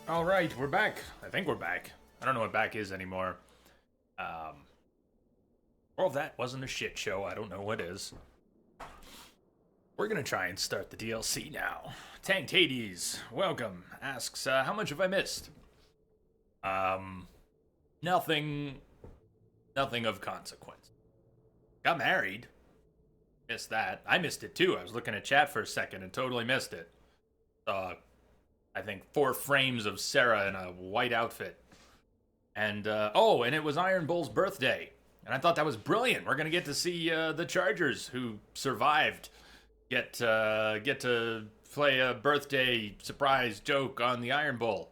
All right, we're back. I think we're back. I don't know what back is anymore. Um, well, that wasn't a shit show. I don't know what is. We're gonna try and start the DLC now. Tanked Hades, welcome. Asks, how much have I missed? Um, nothing. Nothing of consequence. Got married. Missed that. I missed it too. I was looking at chat for a second and totally missed it. I think 4 frames of Sarah in a white outfit. And, and it was Iron Bull's birthday. And I thought that was brilliant. We're going to get to see the Chargers who survived get to play a birthday surprise joke on the Iron Bull.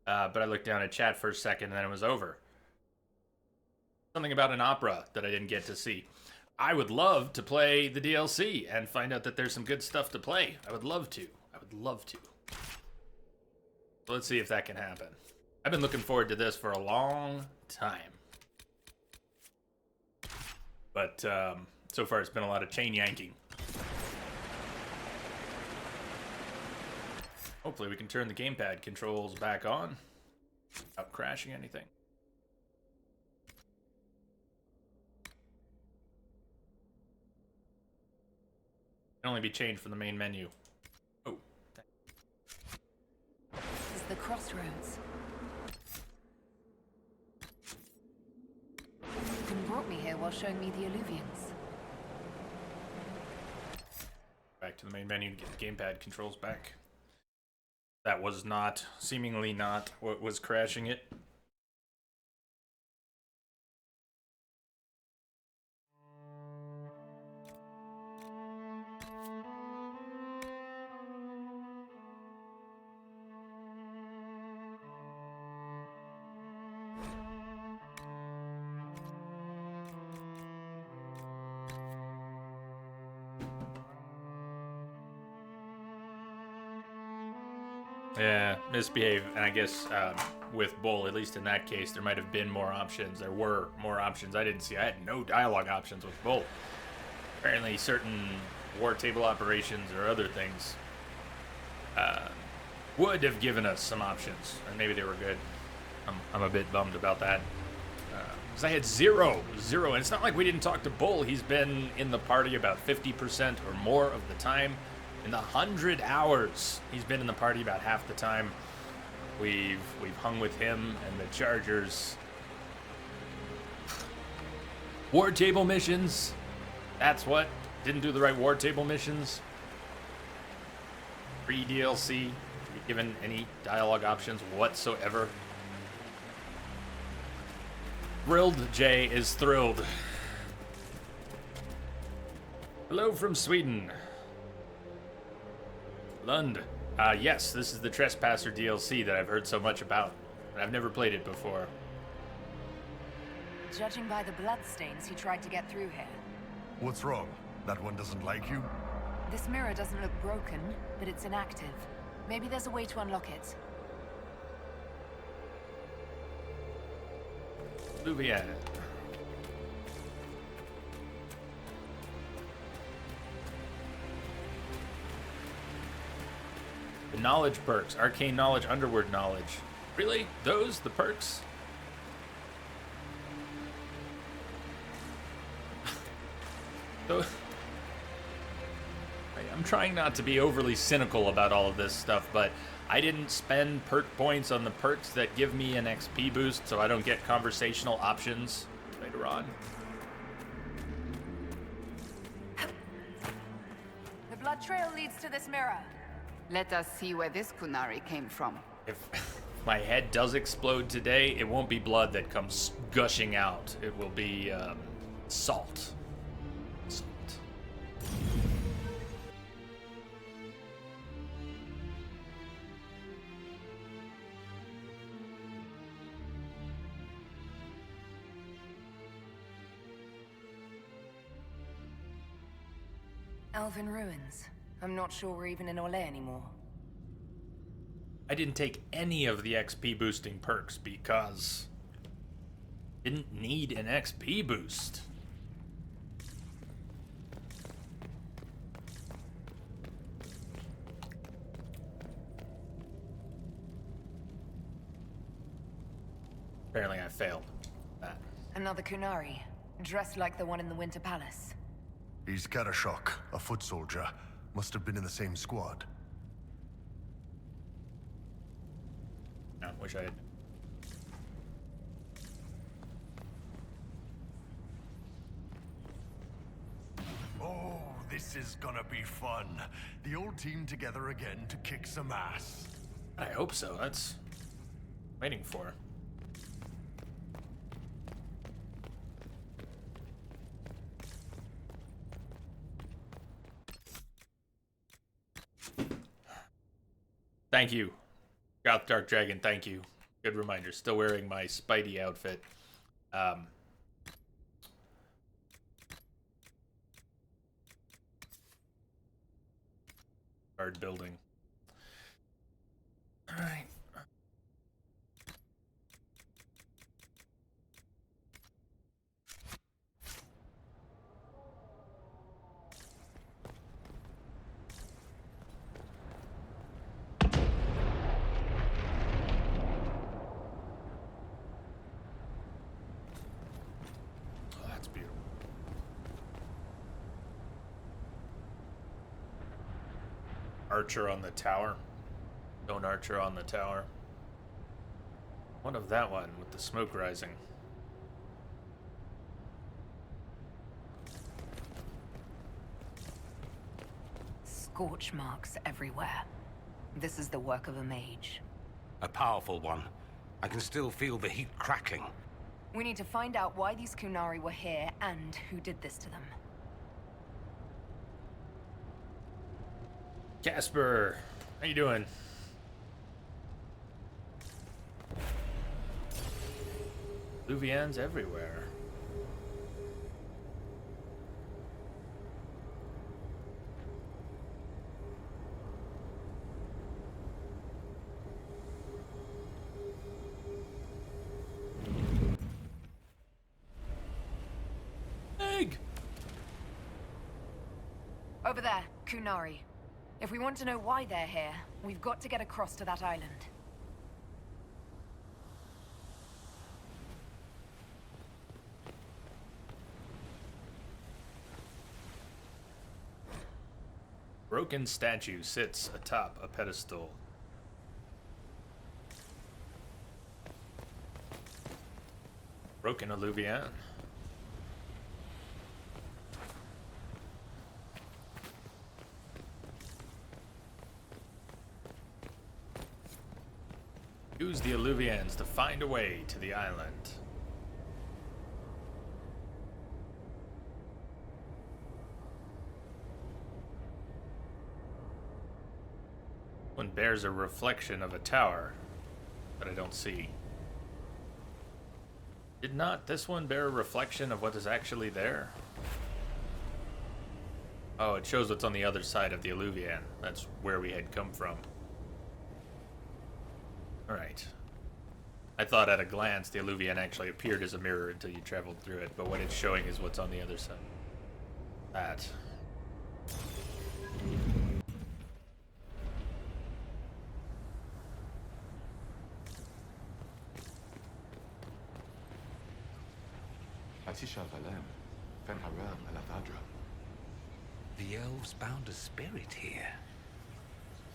But I looked down at chat for a second and then it was over. Something about an opera that I didn't get to see. I would love to play the DLC and find out that there's some good stuff to play. I would love to. I would love to. So let's see if that can happen. I've been looking forward to this for a long time. But so far it's been a lot of chain yanking. Hopefully we can turn the gamepad controls back on without crashing anything. Can only be changed from the main menu. Oh. This is the crossroads. You brought me here while showing me the alluvians. Back to the main menu to get the gamepad controls back. That was not, seemingly not, what was crashing it. Yeah, misbehave, and I guess with Bull, at least in that case, there might have been more options. There were more options I didn't see. I had no dialogue options with Bull. Apparently, certain war table operations or other things would have given us some options, and maybe they were good. I'm a bit bummed about that. Because I had zero, and it's not like we didn't talk to Bull. He's been in the party about 50% or more of the time. In the 100 hours he's been in the party, about half the time we've hung with him and the Chargers. War table missions. That's what. Didn't do the right war table missions. Free DLC. Given any dialogue options whatsoever. Thrilled Jay is thrilled. Hello from Sweden. Lund. Yes, this is the Trespasser DLC that I've heard so much about. I've never played it before. Judging by the bloodstains, he tried to get through here. What's wrong? That one doesn't like you? This mirror doesn't look broken, but it's inactive. Maybe there's a way to unlock it. Louvier. The knowledge perks. Arcane knowledge, underworld knowledge. Really? Those? The perks? So, I'm trying not to be overly cynical about all of this stuff, but I didn't spend perk points on the perks that give me an XP boost, so I don't get conversational options later on. The blood trail leads to this mirror. Let us see where this Kunari came from. If my head does explode today, it won't be blood that comes gushing out. It will be salt. Salt. Elven ruins. I'm not sure we're even in Orlais anymore. I didn't take any of the XP boosting perks because I didn't need an XP boost. Apparently I failed that. Another Kunari, dressed like the one in the Winter Palace. He's Karashok, a foot soldier. Must have been in the same squad. No, wish I had. Oh, this is gonna be fun. The old team together again to kick some ass. I hope so. That's waiting for. Thank you, Goth Dark Dragon. Thank you. Good reminder. Still wearing my Spidey outfit. Guard building. All right. Oh, that's beautiful. Archer on the tower. Stone archer on the tower. What of that one with the smoke rising? Scorch marks everywhere. This is the work of a mage. A powerful one. I can still feel the heat crackling. We need to find out why these Kunari were here and who did this to them. Casper, how you doing? Luvians everywhere. Egg! Over there, Kunari. If we want to know why they're here, we've got to get across to that island. Broken statue sits atop a pedestal. Broken Alluvian. Use the Alluvians to find a way to the island. One bears a reflection of a tower that I don't see. Did not this one bear a reflection of what is actually there? Oh, it shows what's on the other side of the Alluvian. That's where we had come from. Alright. I thought at a glance the Alluvian actually appeared as a mirror until you traveled through it, but what it's showing is what's on the other side. That. The elves bound a spirit here.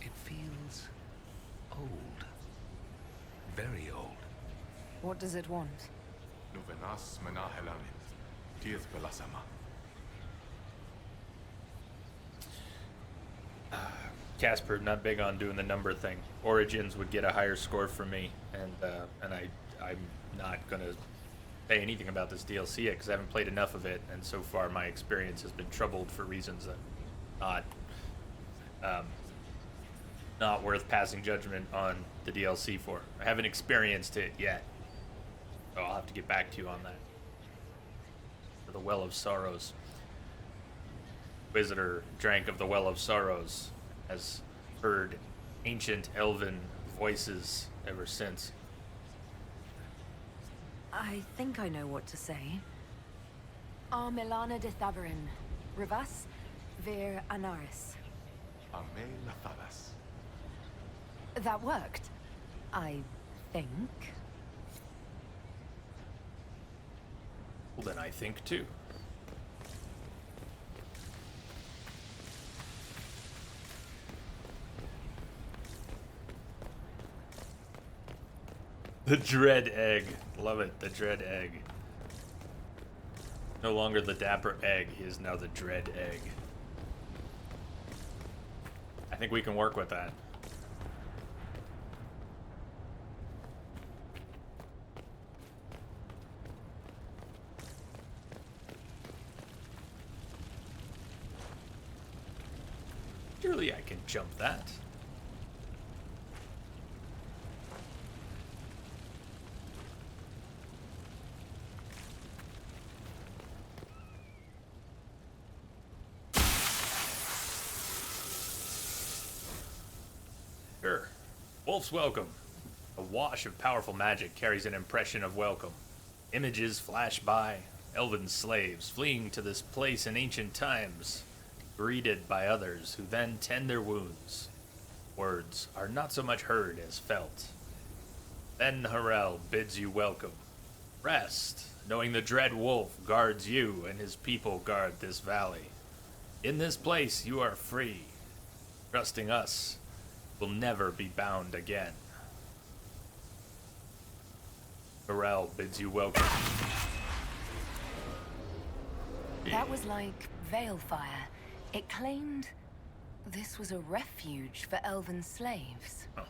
It feels old. Very old. What does it want? Casper, not big on doing the number thing. Origins would get a higher score from me, and I'm not gonna say anything about this DLC yet because I haven't played enough of it, and so far my experience has been troubled for reasons that not worth passing judgment on the DLC for. I haven't experienced it yet, so I'll have to get back to you on that. For the Well of Sorrows. Visitor drank of the Well of Sorrows, has heard ancient elven voices ever since. I think I know what to say. Ar Milana de Thavarin, Rivas, Vir Anaris. That worked, I think. Then I think too. The dread egg. Love it, the dread egg. No longer the dapper egg, he is now the dread egg. I think we can work with that. Surely I can jump that. Sure. Wolf's welcome. A wash of powerful magic carries an impression of welcome. Images flash by, elven slaves fleeing to this place in ancient times, greeted by others who then tend their wounds. Words are not so much heard as felt. Ben Harel bids you welcome. Rest, knowing the dread wolf guards you and his people guard this valley. In this place you are free. Trusting us will never be bound again. Harel bids you welcome. That was like Veilfire. It claimed this was a refuge for elven slaves. Oh.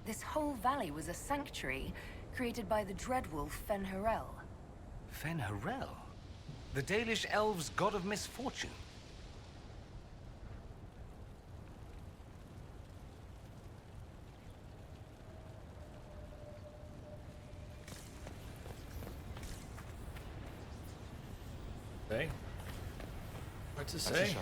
This whole valley was a sanctuary created by the dreadwolf Fen'Harel. Fen'Harel? The Dalish elves' god of misfortune. Say? What to say?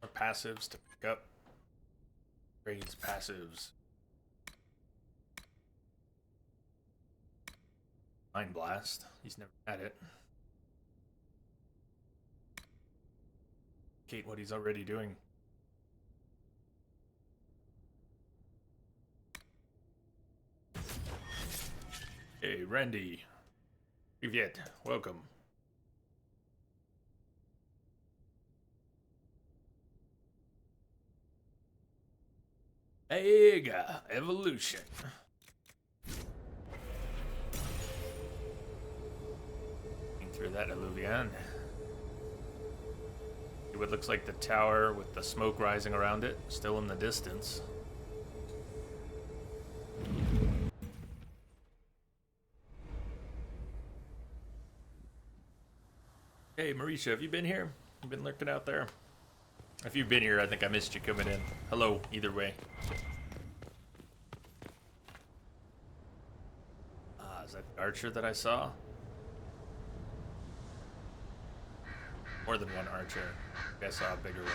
Or passives to pick up. Trades passives. Mind Blast. He's never had it. Kate, what he's already doing. Hey, Randy. Привет. Welcome. Ega Evolution. Through that illuvian. See what looks like the tower with the smoke rising around it, still in the distance. Hey, Marisha, have you been here? You been lurking out there? If you've been here, I think I missed you coming in. Hello, either way. Is that the archer that I saw? More than one archer. I think I saw a bigger one.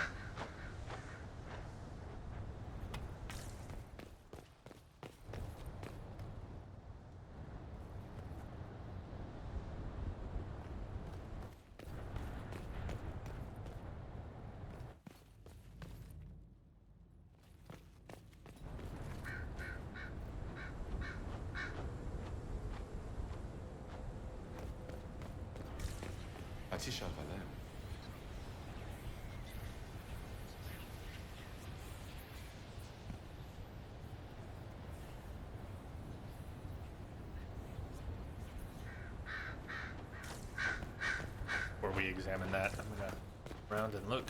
Before we examine that, I'm gonna round and look.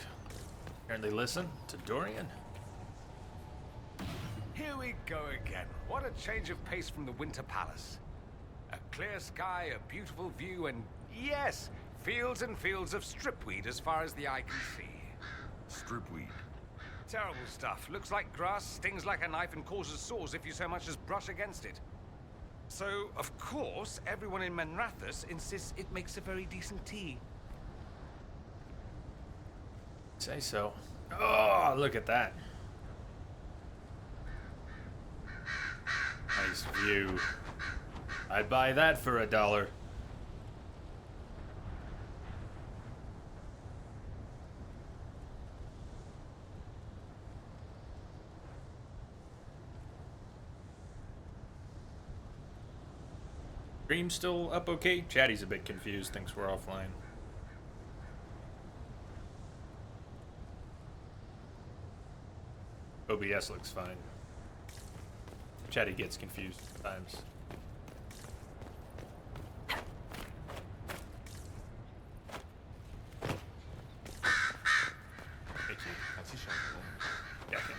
Apparently listen to Dorian. Here we go again. What a change of pace from the Winter Palace. A clear sky, a beautiful view, and yes, fields and fields of stripweed as far as the eye can see. Stripweed. Terrible stuff. Looks like grass, stings like a knife, and causes sores if you so much as brush against it. So, of course, everyone in Manrathus insists it makes a very decent tea. Say so. Oh, look at that. view. I'd buy that for $1. Stream still up okay? Chatty's a bit confused, thinks we're offline. OBS looks fine. Chatty gets confused sometimes. Yeah, I can.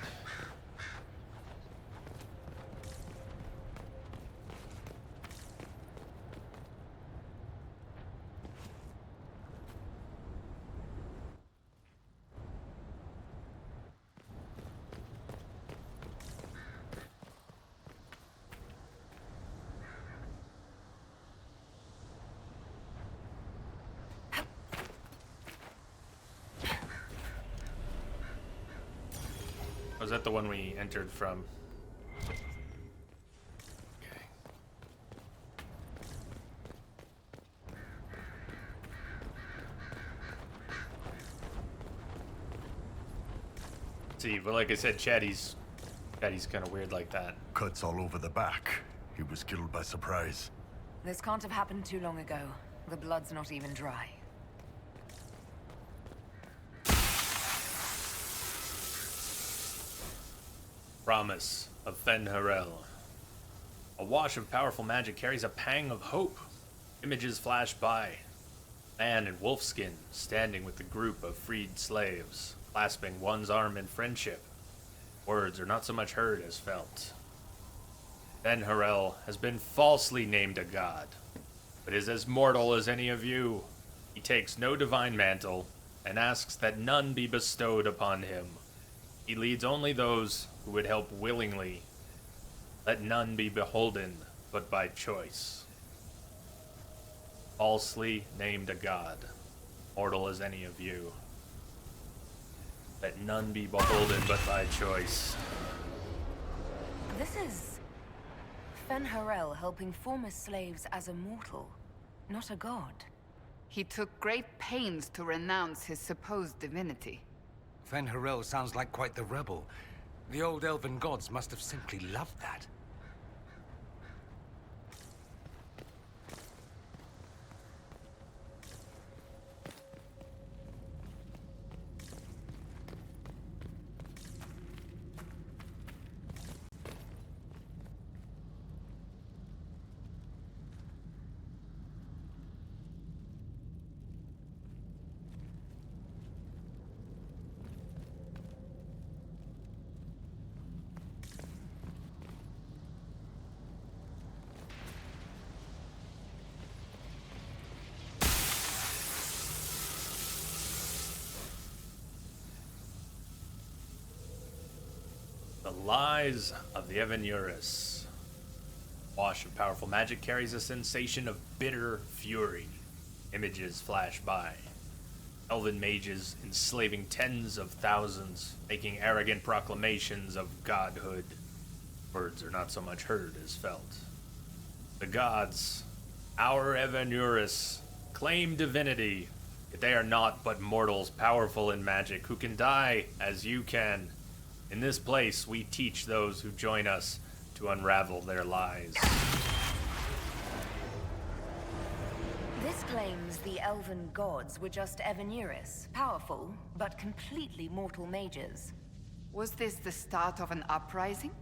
Was that the one we entered from? Okay. See, but like I said, Chatty's kind of weird like that. Cuts all over the back. He was killed by surprise. This can't have happened too long ago. The blood's not even dry. Promise of Fen-Harel. A wash of powerful magic carries a pang of hope. Images flash by. Man in wolfskin standing with a group of freed slaves, clasping one's arm in friendship. Words are not so much heard as felt. Fen-Harel has been falsely named a god, but is as mortal as any of you. He takes no divine mantle and asks that none be bestowed upon him. He leads only those who would help willingly. Let none be beholden, but by choice. Falsely named a god, mortal as any of you. Let none be beholden, but by choice. This is Fen-Harel helping former slaves as a mortal, not a god. He took great pains to renounce his supposed divinity. Fen-Harel sounds like quite the rebel. The old elven gods must have simply loved that. The lies of the Evanuris. Wash of powerful magic carries a sensation of bitter fury. Images flash by. Elven mages enslaving tens of thousands, making arrogant proclamations of godhood. Words are not so much heard as felt. The gods, our Evanuris, claim divinity, yet they are not but mortals powerful in magic who can die as you can. In this place, we teach those who join us to unravel their lies. This claims the elven gods were just Evanuris, powerful, but completely mortal mages. Was this the start of an uprising?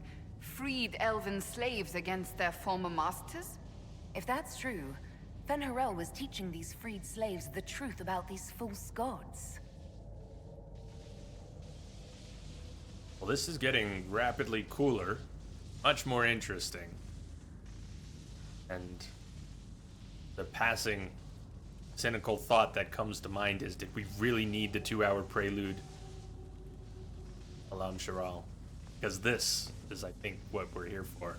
Freed elven slaves against their former masters? If that's true, Fen-Harel was teaching these freed slaves the truth about these false gods. Well, this is getting rapidly cooler, much more interesting. And the passing cynical thought that comes to mind is, did we really need the 2-hour prelude? Alam Sharal. Because this is, I think, what we're here for.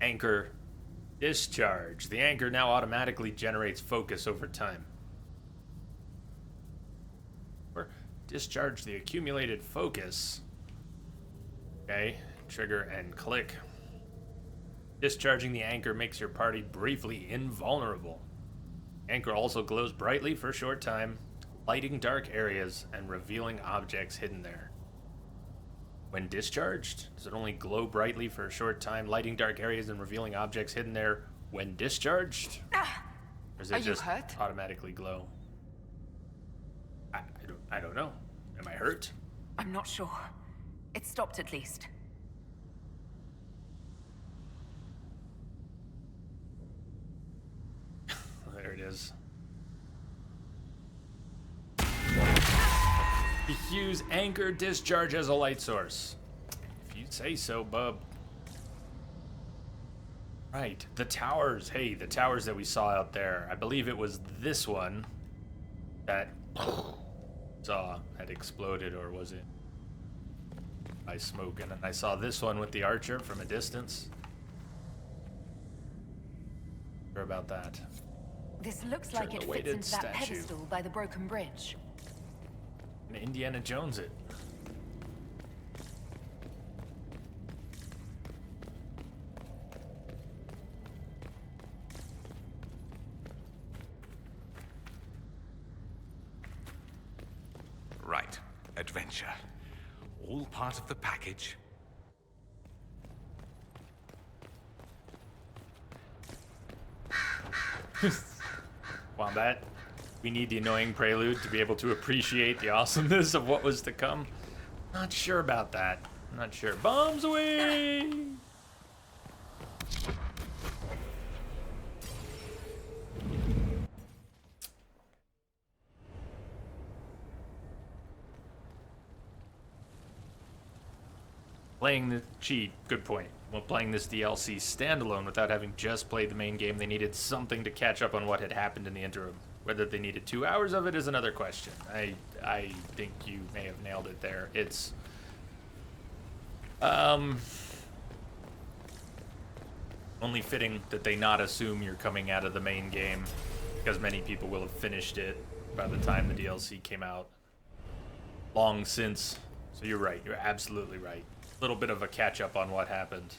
Anchor discharge. The anchor now automatically generates focus over time. Or discharge the accumulated focus. Okay, trigger and click. Discharging the anchor makes your party briefly invulnerable. Anchor also glows brightly for a short time, lighting dark areas and revealing objects hidden there. When discharged, does it only glow brightly for a short time, lighting dark areas and revealing objects hidden there when discharged? Or does it just automatically glow? I don't know. Am I hurt? I'm not sure. It stopped at least. There it is. Use anchor discharge as a light source. If you say so, bub. Right, the towers. Hey, the towers that we saw out there. I believe it was this one that saw had exploded, or was it by smoke? And then I saw this one with the archer from a distance. Sure about that. This looks like it fits into that statue. pedestal by the broken bridge. Indiana Jones it. Right. Adventure. All part of the package. Wombat, we need the annoying prelude to be able to appreciate the awesomeness of what was to come. Not sure about that. Not sure. Bombs away! Playing the cheat, good point. Well, playing this DLC standalone without having just played the main game, they needed something to catch up on what had happened in the interim. Whether they needed 2 hours of it is another question. I think you may have nailed it there. It's only fitting that they not assume you're coming out of the main game, because many people will have finished it by the time the DLC came out long since. So you're right. You're absolutely right. Little bit of a catch up on what happened.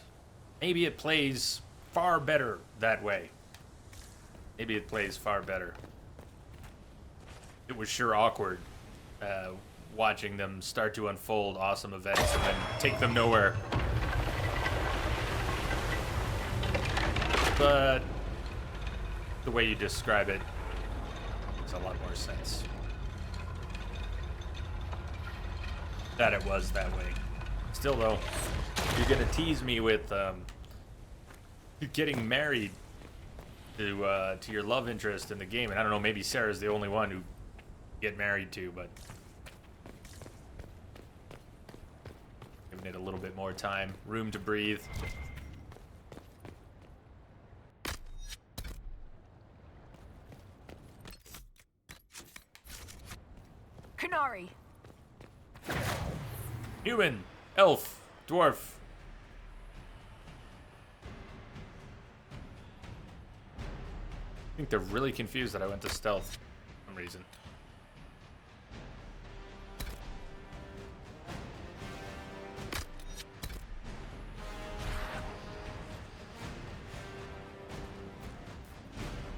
Maybe it plays far better that way. Maybe it plays far better. It was sure awkward watching them start to unfold awesome events and then take them nowhere. But the way you describe it makes a lot more sense. That it was that way. Still, though, you're gonna tease me with getting married to your love interest in the game, and I don't know, maybe Sarah's the only one who get married to, but giving it a little bit more time, room to breathe. Kunari. Human, elf, dwarf. I think they're really confused that I went to stealth for some reason.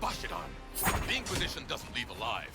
Bosh it on. The Inquisition doesn't leave alive.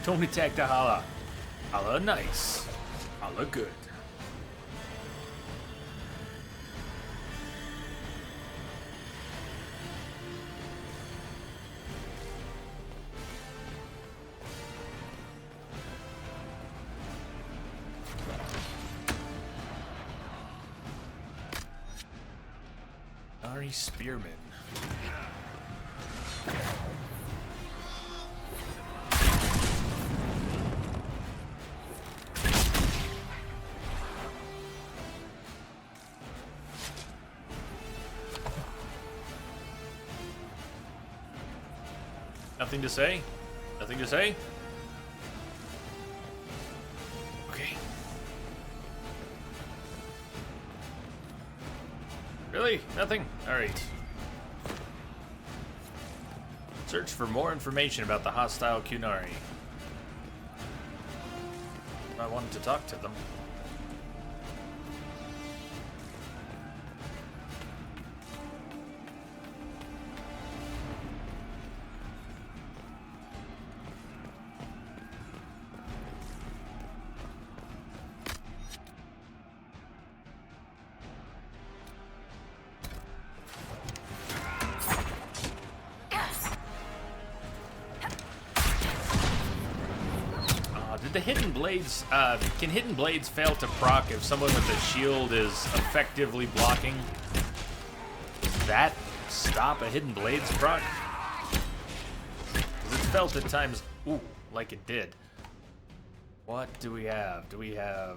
Don't attack the Hala. Hala nice. Hala good. Cunari Spearman. Nothing to say? Nothing to say? Okay. Really? Nothing? Alright. Search for more information about the hostile Cunari. I wanted to talk to them. The hidden blades, can hidden blades fail to proc if someone with a shield is effectively blocking? Does that stop a hidden blades proc? Because it's felt at times, ooh, like it did. What do we have? Do we have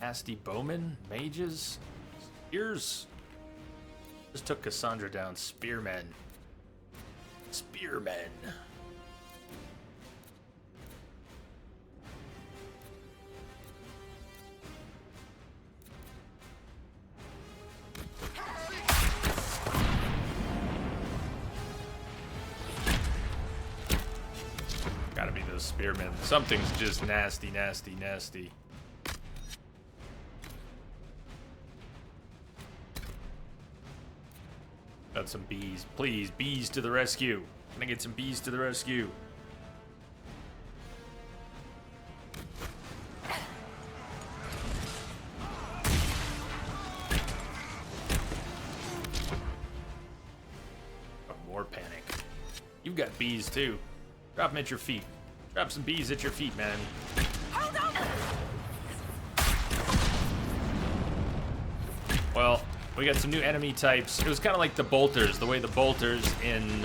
nasty bowmen, mages, spears? Just took Cassandra down. Spearmen. Spearmen. Gotta be those spearmen. Something's just nasty, nasty, nasty. Got some bees. Please, bees to the rescue. Can I get some bees to the rescue? Oh, more panic. You've got bees too. Drop them at your feet. Drop some bees at your feet, man. Hold on! Well, we got some new enemy types. It was kind of like the bolters, the way the bolters in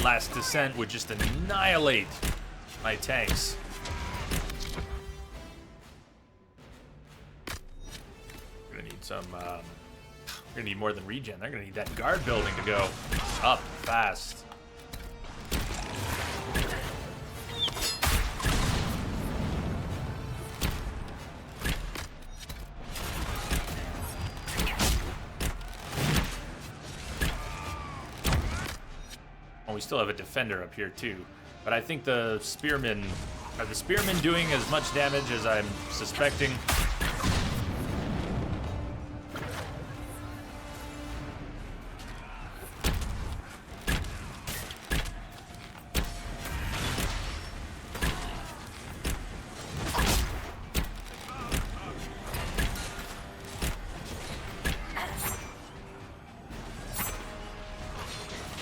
Last Descent would just annihilate my tanks. We're gonna need some, we're gonna need more than regen. They're gonna need that guard building to go up fast. We still have a defender up here too, but I think the spearmen are the spearmen doing as much damage as I'm suspecting.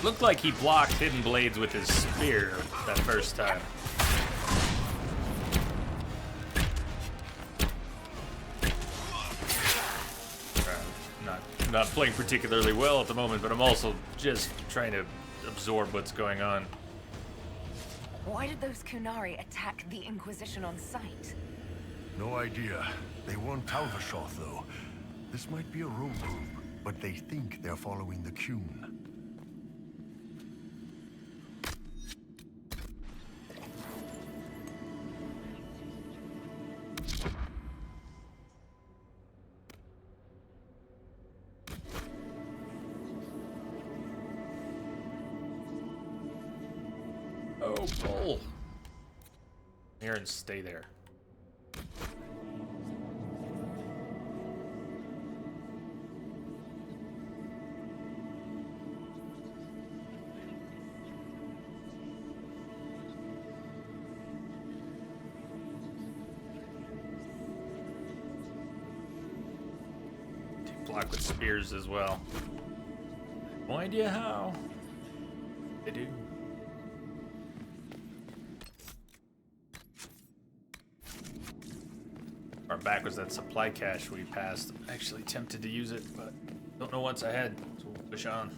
Looked like he blocked hidden blades with his spear that first time. Not playing particularly well at the moment, but I'm also just trying to absorb what's going on. Why did those Cunari attack the Inquisition on sight? No idea. They weren't Talvashoth, though. This might be a rogue group, but they think they're following the Cune. Oh, bull. Here and stay there. Block with spears as well. No idea how. They do. Our back was that supply cache we passed. I'm actually tempted to use it, but Don't know what's ahead, so we'll push on.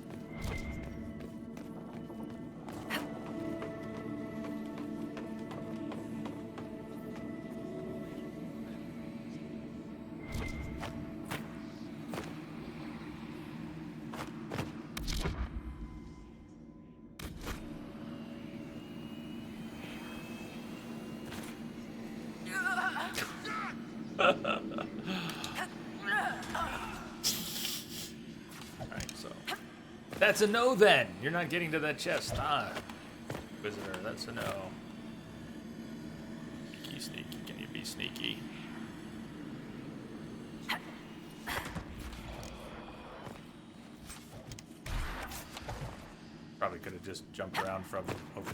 That's a no then. You're not getting to that chest. Ah. Visitor, that's a no. Sneaky, sneaky. Can you be sneaky? Probably could have just jumped around from over.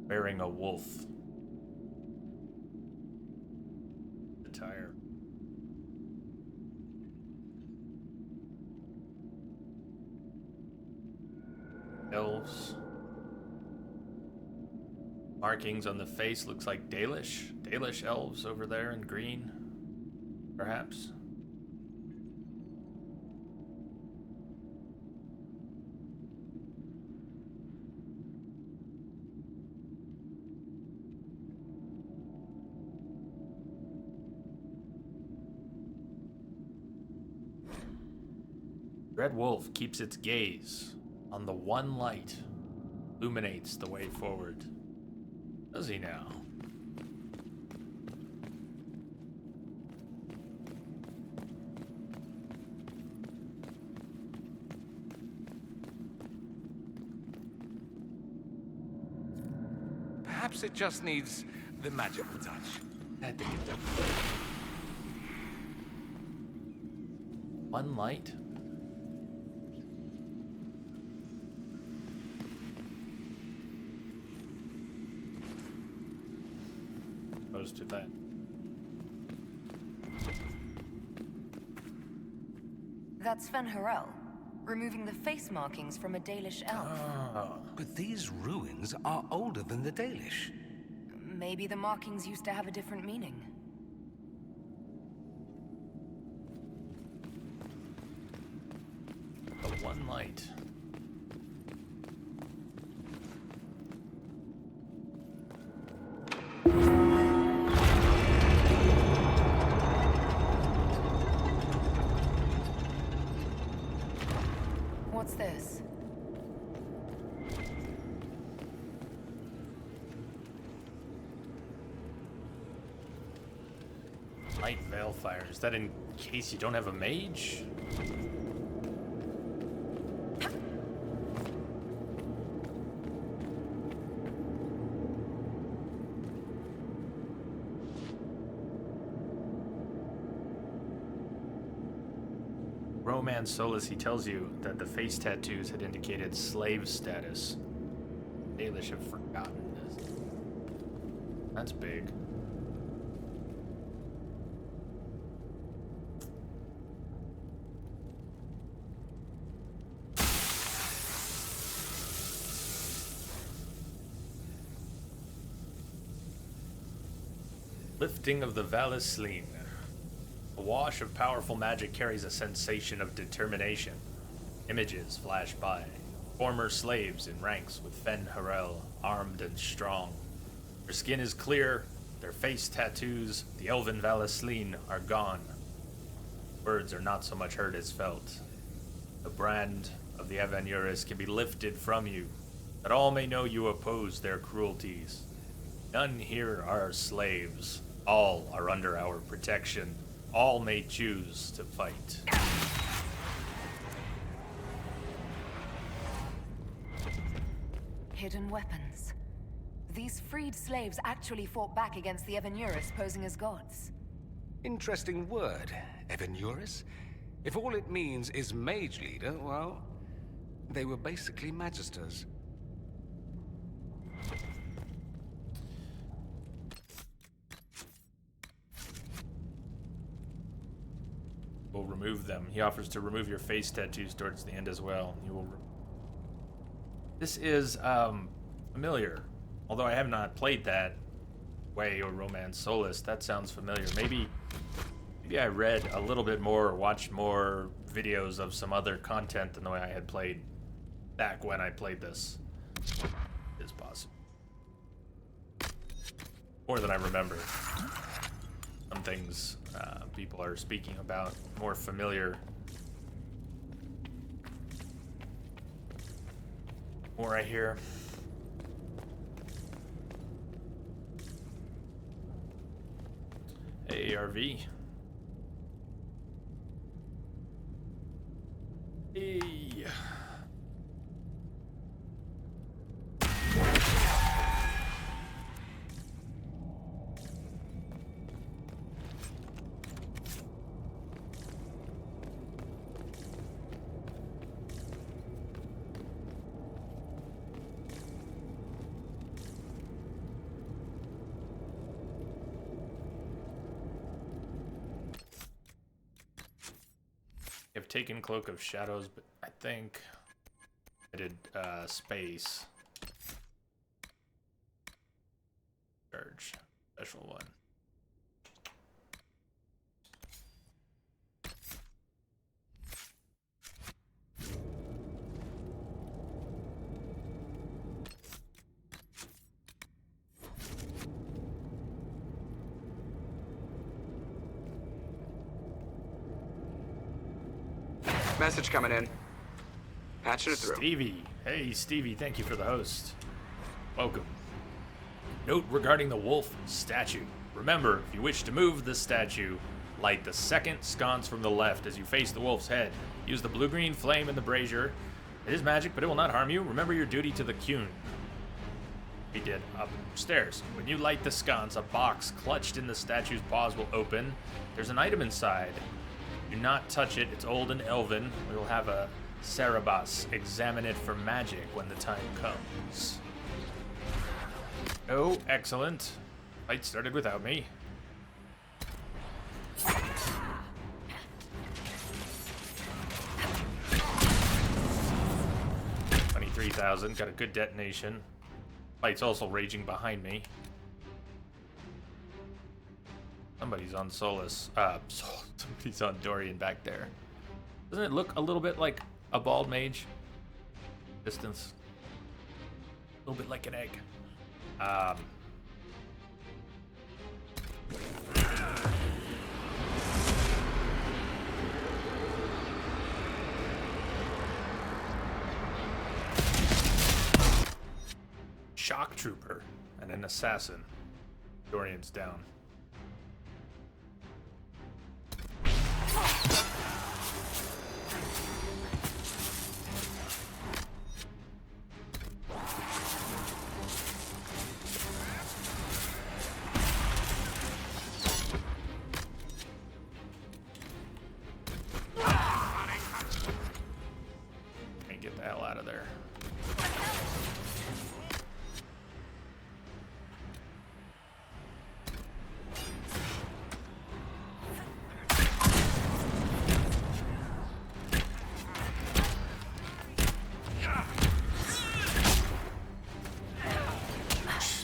Wearing a wolf attire. Elves. Markings on the face looks like Dalish. Dalish elves over there in green, perhaps. Red Wolf keeps its gaze on the one light, illuminates the way forward. Does he now? Perhaps it just needs the magical touch. Had to get that. One light? To that. That's Fen Harel, removing the face markings from a Dalish elf. But these ruins are older than the Dalish. Maybe the markings used to have a different meaning. The one light. What's this? Light veil fire. Is that in case you don't have a mage? Roman Solus, he tells you that the face tattoos had indicated slave status. Dalish have forgotten this. That's big. Lifting of the Valisleen. A wash of powerful magic carries a sensation of determination. Images flash by. Former slaves in ranks with Fen Harel, armed and strong. Their skin is clear, their face tattoos, the elven Valisleen, are gone. Words are not so much heard as felt. The brand of the Avanuris can be lifted from you, that all may know you oppose their cruelties. None here are slaves. All are under our protection. all may choose to fight. Hidden weapons. These freed slaves actually fought back against the Evanurus posing as gods. Interesting word, Evanurus. If all it means is mage leader, well, they were basically magisters. We'll remove them. He offers to remove your face tattoos towards the end as well. You will. This is familiar, although I have not played that way or Romance Solus. That sounds familiar. Maybe I read a little bit more or watched more videos of some other content than the way I had played back when I played this. Is possible. More than I remember. Some things people are speaking about more familiar. More I hear. Hey, RV. Hey. I've taken Cloak of Shadows, but I think I did space. Charge. Special one. Message coming in. Patching it through. Stevie. Hey, Stevie, thank you for the host. Welcome. Note regarding the wolf statue. Remember, if you wish to move the statue, light the second sconce from the left as you face the wolf's head. Use the blue-green flame in the brazier. It is magic, but it will not harm you. Remember your duty to the Qun. We did upstairs. When you light the sconce, a box clutched in the statue's paws will open. There's an item inside. Do not touch it. It's old and elven. We will have a Cerebus examine it for magic when the time comes. Oh, excellent. Fight started without me. 23,000. Got a good detonation. Fight's also raging behind me. Somebody's on Solus. Somebody's on Dorian back there. Doesn't it look a little bit like a bald mage? Distance. A little bit like an egg. Shock Trooper and an assassin. Dorian's down. Get the hell out of there.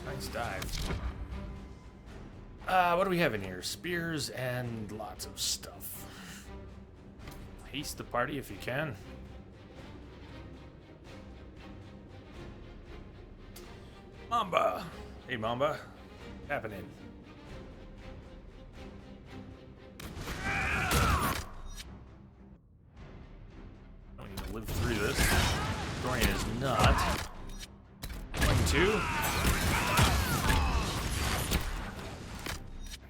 Nice dive. What do we have in here? Spears and lots of stuff. Haste the party if you can. Mamba! Hey, Mamba. What's happening? I don't need to live through this. Dorian is not. Going to.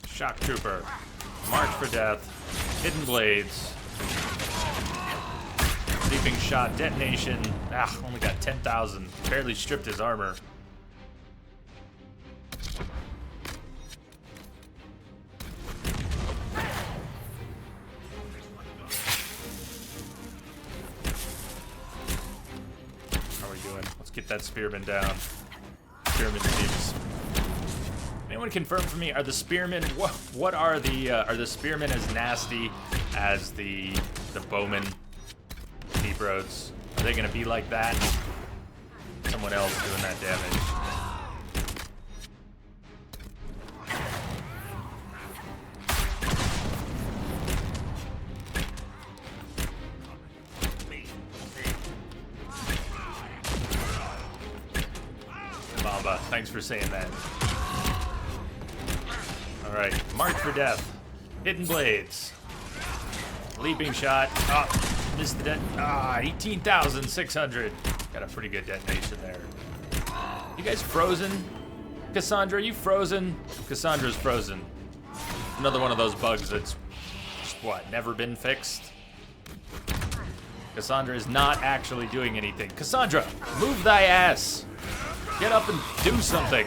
Shock Trooper. March for Death, Hidden Blades, Leaping Shot, Detonation. Only got 10,000. Barely stripped his armor. How are we doing? Let's get that Spearman down. Spearman seems. Anyone confirm for me? Are the Spearmen? What are the Spearmen as nasty as the Bowmen? Deep roads. Are they gonna be like that? Someone else doing that damage. Mamba, thanks for saying that. Alright, March for Death. Hidden Blades. Leaping Shot. Missed the det. 18,600. Got a pretty good detonation there. You guys frozen? Cassandra, you frozen? Cassandra's frozen. Another one of those bugs that's, what, never been fixed? Cassandra is not actually doing anything. Cassandra, move thy ass. Get up and do something.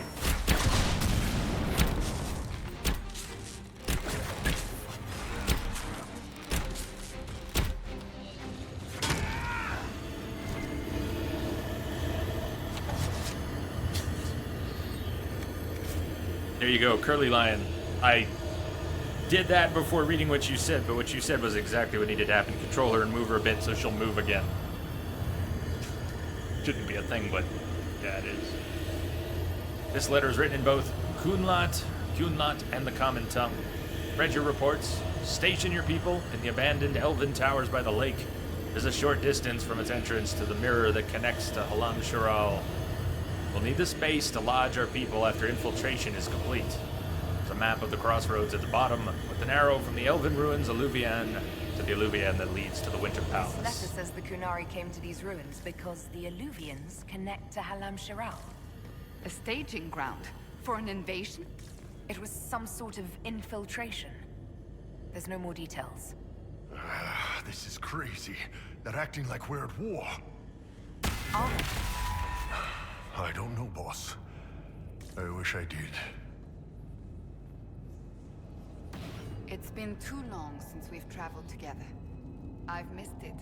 There you go, Curly Lion. I did that before reading what you said, but what you said was exactly what needed to happen. Control her and move her a bit so she'll move again. Shouldn't be a thing, but yeah, it is. This letter is written in both Kunlat, and the Common Tongue. Read your reports. Station your people in the abandoned elven towers by the lake. There's a short distance from its entrance to the mirror that connects to Halam Shiral. We'll need the space to lodge our people after infiltration is complete. There's a map of the crossroads at the bottom, with an arrow from the elven ruins Alluvian to the Alluvian that leads to the Winter Palace. This letter says the Kunari came to these ruins because the Alluvians connect to Halam Shiral. A staging ground for an invasion? It was some sort of infiltration. There's no more details. This is crazy. They're acting like we're at war. Oh. I don't know, boss. I wish I did. It's been too long since we've traveled together. I've missed it.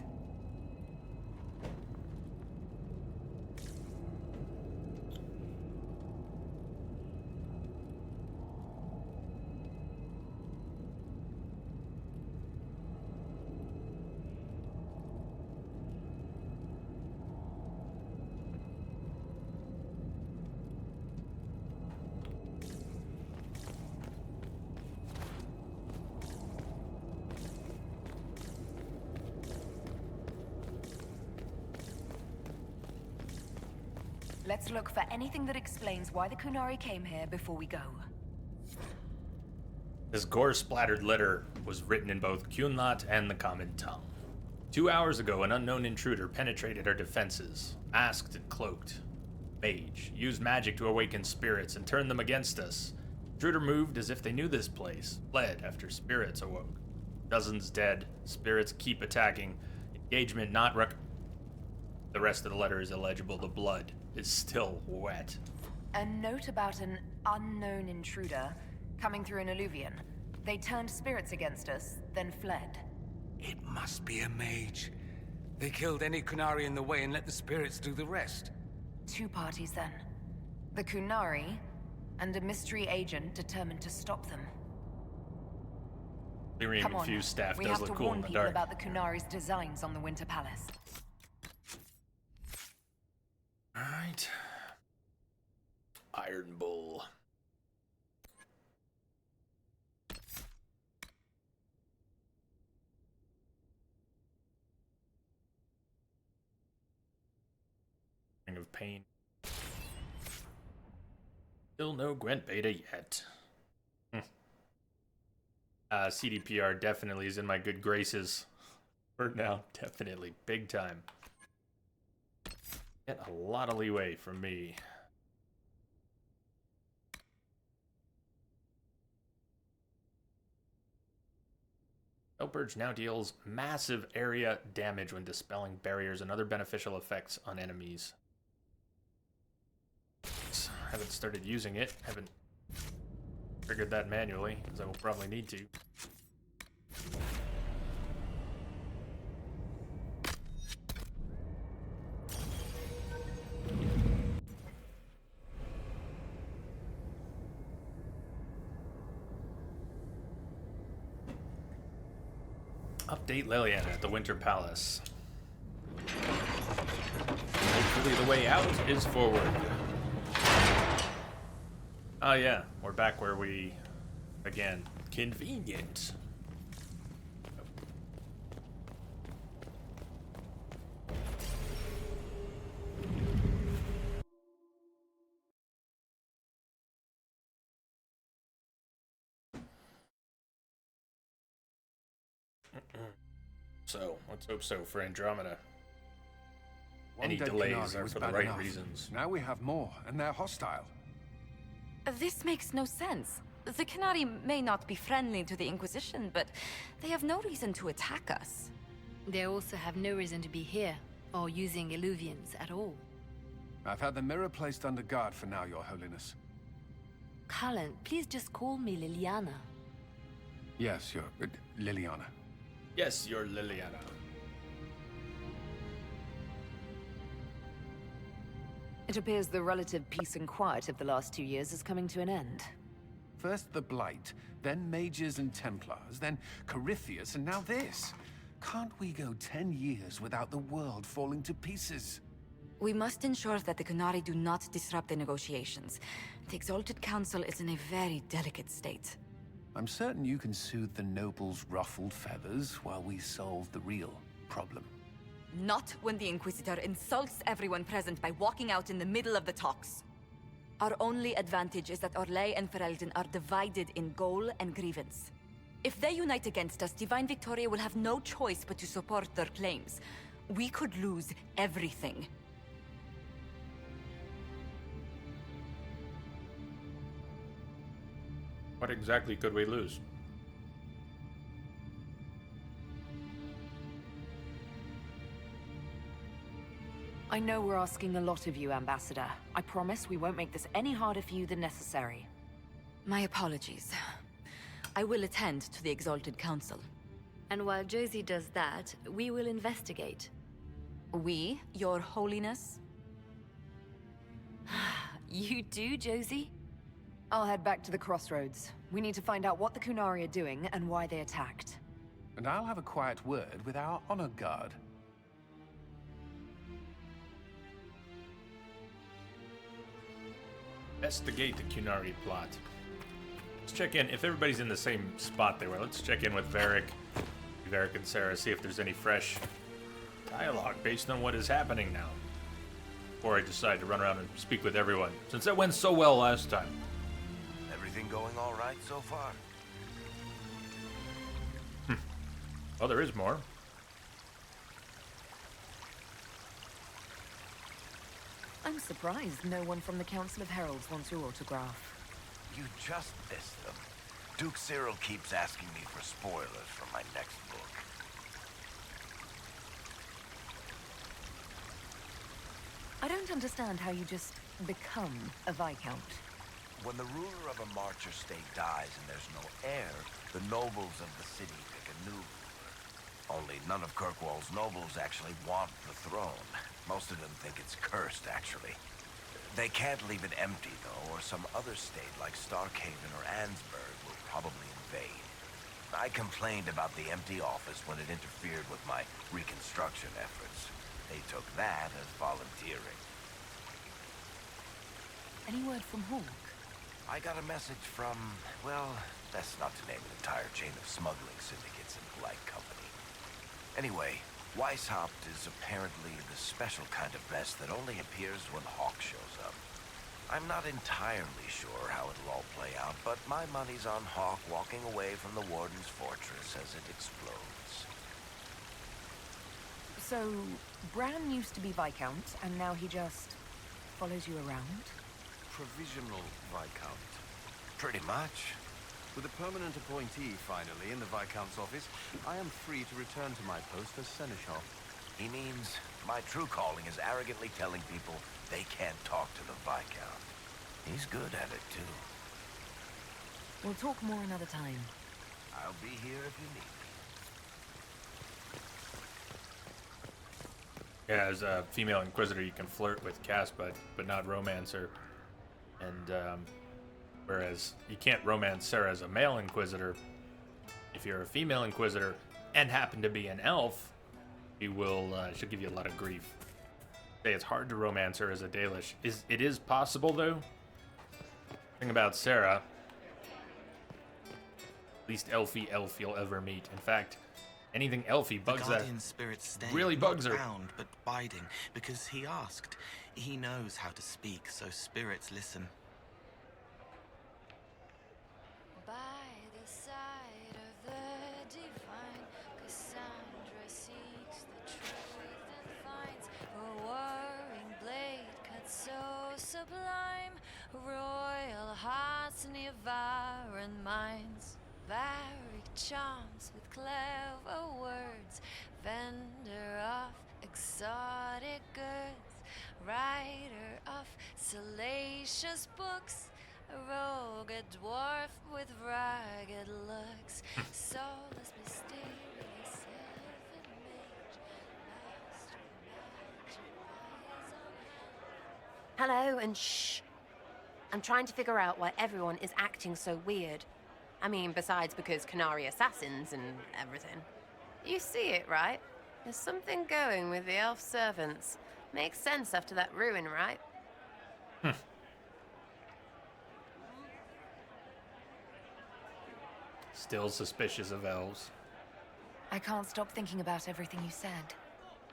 Let's look for anything that explains why the Kunari came here before we go. This gore-splattered letter was written in both Kunlat and the Common Tongue. 2 hours ago, an unknown intruder penetrated our defenses, masked and cloaked. Mage used magic to awaken spirits and turn them against us. Intruder moved as if they knew this place, fled after spirits awoke. Dozens dead, spirits keep attacking. Engagement not The rest of the letter is illegible. The blood is still wet. A note about an unknown intruder coming through an Alluvian. They turned spirits against us, then fled. It must be a mage. They killed any Kunari in the way and let the spirits do the rest. Two parties then. The Kunari, and a mystery agent determined to stop them. Lyrium Come on, infused staff we does have look to cool warn in the people dark. about the Kunari's designs on the Winter Palace. Alright. Iron Bull. Ring of Pain. Still no Gwent beta yet. CDPR definitely is in my good graces for now. Definitely. Big time. Get a lot of leeway from me. Spellpurge now deals massive area damage when dispelling barriers and other beneficial effects on enemies. Haven't started using it. Haven't triggered that manually, because I will probably need to. Update Liliana at the Winter Palace. Hopefully the way out is forward. Oh yeah, we're back where we... Again, convenient. So, let's hope so for Andromeda. Any delays are for the right reasons. Now we have more, and they're hostile. This makes no sense. The Canari may not be friendly to the Inquisition, but they have no reason to attack us. They also have no reason to be here, or using Illuvians at all. I've had the mirror placed under guard for now, Your Holiness. Cullen, please just call me Liliana. Yes, Your... Liliana. Yes, you're Liliana. It appears the relative peace and quiet of the last 2 years is coming to an end. First the Blight, then Mages and Templars, then Corypheus, and now this. Can't we go 10 years without the world falling to pieces? We must ensure that the Canari do not disrupt the negotiations. The Exalted Council is in a very delicate state. I'm certain you can soothe the nobles' ruffled feathers while we solve the real problem. Not when the Inquisitor insults everyone present by walking out in the middle of the talks. Our only advantage is that Orlais and Ferelden are divided in goal and grievance. If they unite against us, Divine Victoria will have no choice but to support their claims. We could lose everything. What exactly could we lose? I know we're asking a lot of you, Ambassador. I promise we won't make this any harder for you than necessary. My apologies. I will attend to the Exalted Council. And while Josie does that, we will investigate. We, Your Holiness? You do, Josie? I'll head back to the crossroads. We need to find out what the Kunari are doing and why they attacked. And I'll have a quiet word with our honor guard. Investigate the Kunari plot. Let's check in. If everybody's in the same spot they were, let's check in with Varric and Sarah, see if there's any fresh dialogue based on what is happening now. Before I decide to run around and speak with everyone, since that went so well last time. Everything going all right so far? Oh, there is more. I'm surprised no one from the Council of Heralds wants your autograph. You just missed them. Duke Cyril keeps asking me for spoilers for my next book. I don't understand how you just become a Viscount. When the ruler of a Marcher state dies and there's no heir, the nobles of the city pick a new ruler. Only none of Kirkwall's nobles actually want the throne. Most of them think it's cursed, actually. They can't leave it empty, though, or some other state like Starkhaven or Ansburg will probably invade. I complained about the empty office when it interfered with my reconstruction efforts. They took that as volunteering. Any word from Hawk? I got a message from, well, best not to name an entire chain of smuggling syndicates in polite company. Anyway, Weishaupt is apparently the special kind of mess that only appears when Hawk shows up. I'm not entirely sure how it'll all play out, but my money's on Hawk walking away from the Warden's fortress as it explodes. So, Bran used to be Viscount, and now he just follows you around? Provisional Viscount. Pretty much. With a permanent appointee, finally, in the Viscount's office, I am free to return to my post as Seneschal. He means my true calling is arrogantly telling people they can't talk to the Viscount. He's good at it, too. We'll talk more another time. I'll be here if you need me. Yeah, as a female Inquisitor, you can flirt with Cass, but not romance her. And, whereas you can't romance Sarah as a male Inquisitor. If you're a female Inquisitor and happen to be an elf, she'll give you a lot of grief. Say it's hard to romance her as a Dalish. It is possible, though. Thing about Sarah, least elfy elf you'll ever meet. In fact, anything elfy bugs that really bugs her. Bound, but biding, because he asked. He knows how to speak, so spirits listen. By the side of the divine, Cassandra seeks the truth and finds a whirring blade cut so sublime, royal hearts near Varan minds. Varied charms with clever words, vendor of exotic goods, writer of salacious books, a rogue, a dwarf with ragged looks, soulless, mysterious, elven mage, master magic by his own hand. Hello, and shh. I'm trying to figure out why everyone is acting so weird. I mean, besides because Canary assassins and everything. You see it, right? There's something going with the elf servants. Makes sense after that ruin, right? Still suspicious of elves. I can't stop thinking about everything you said.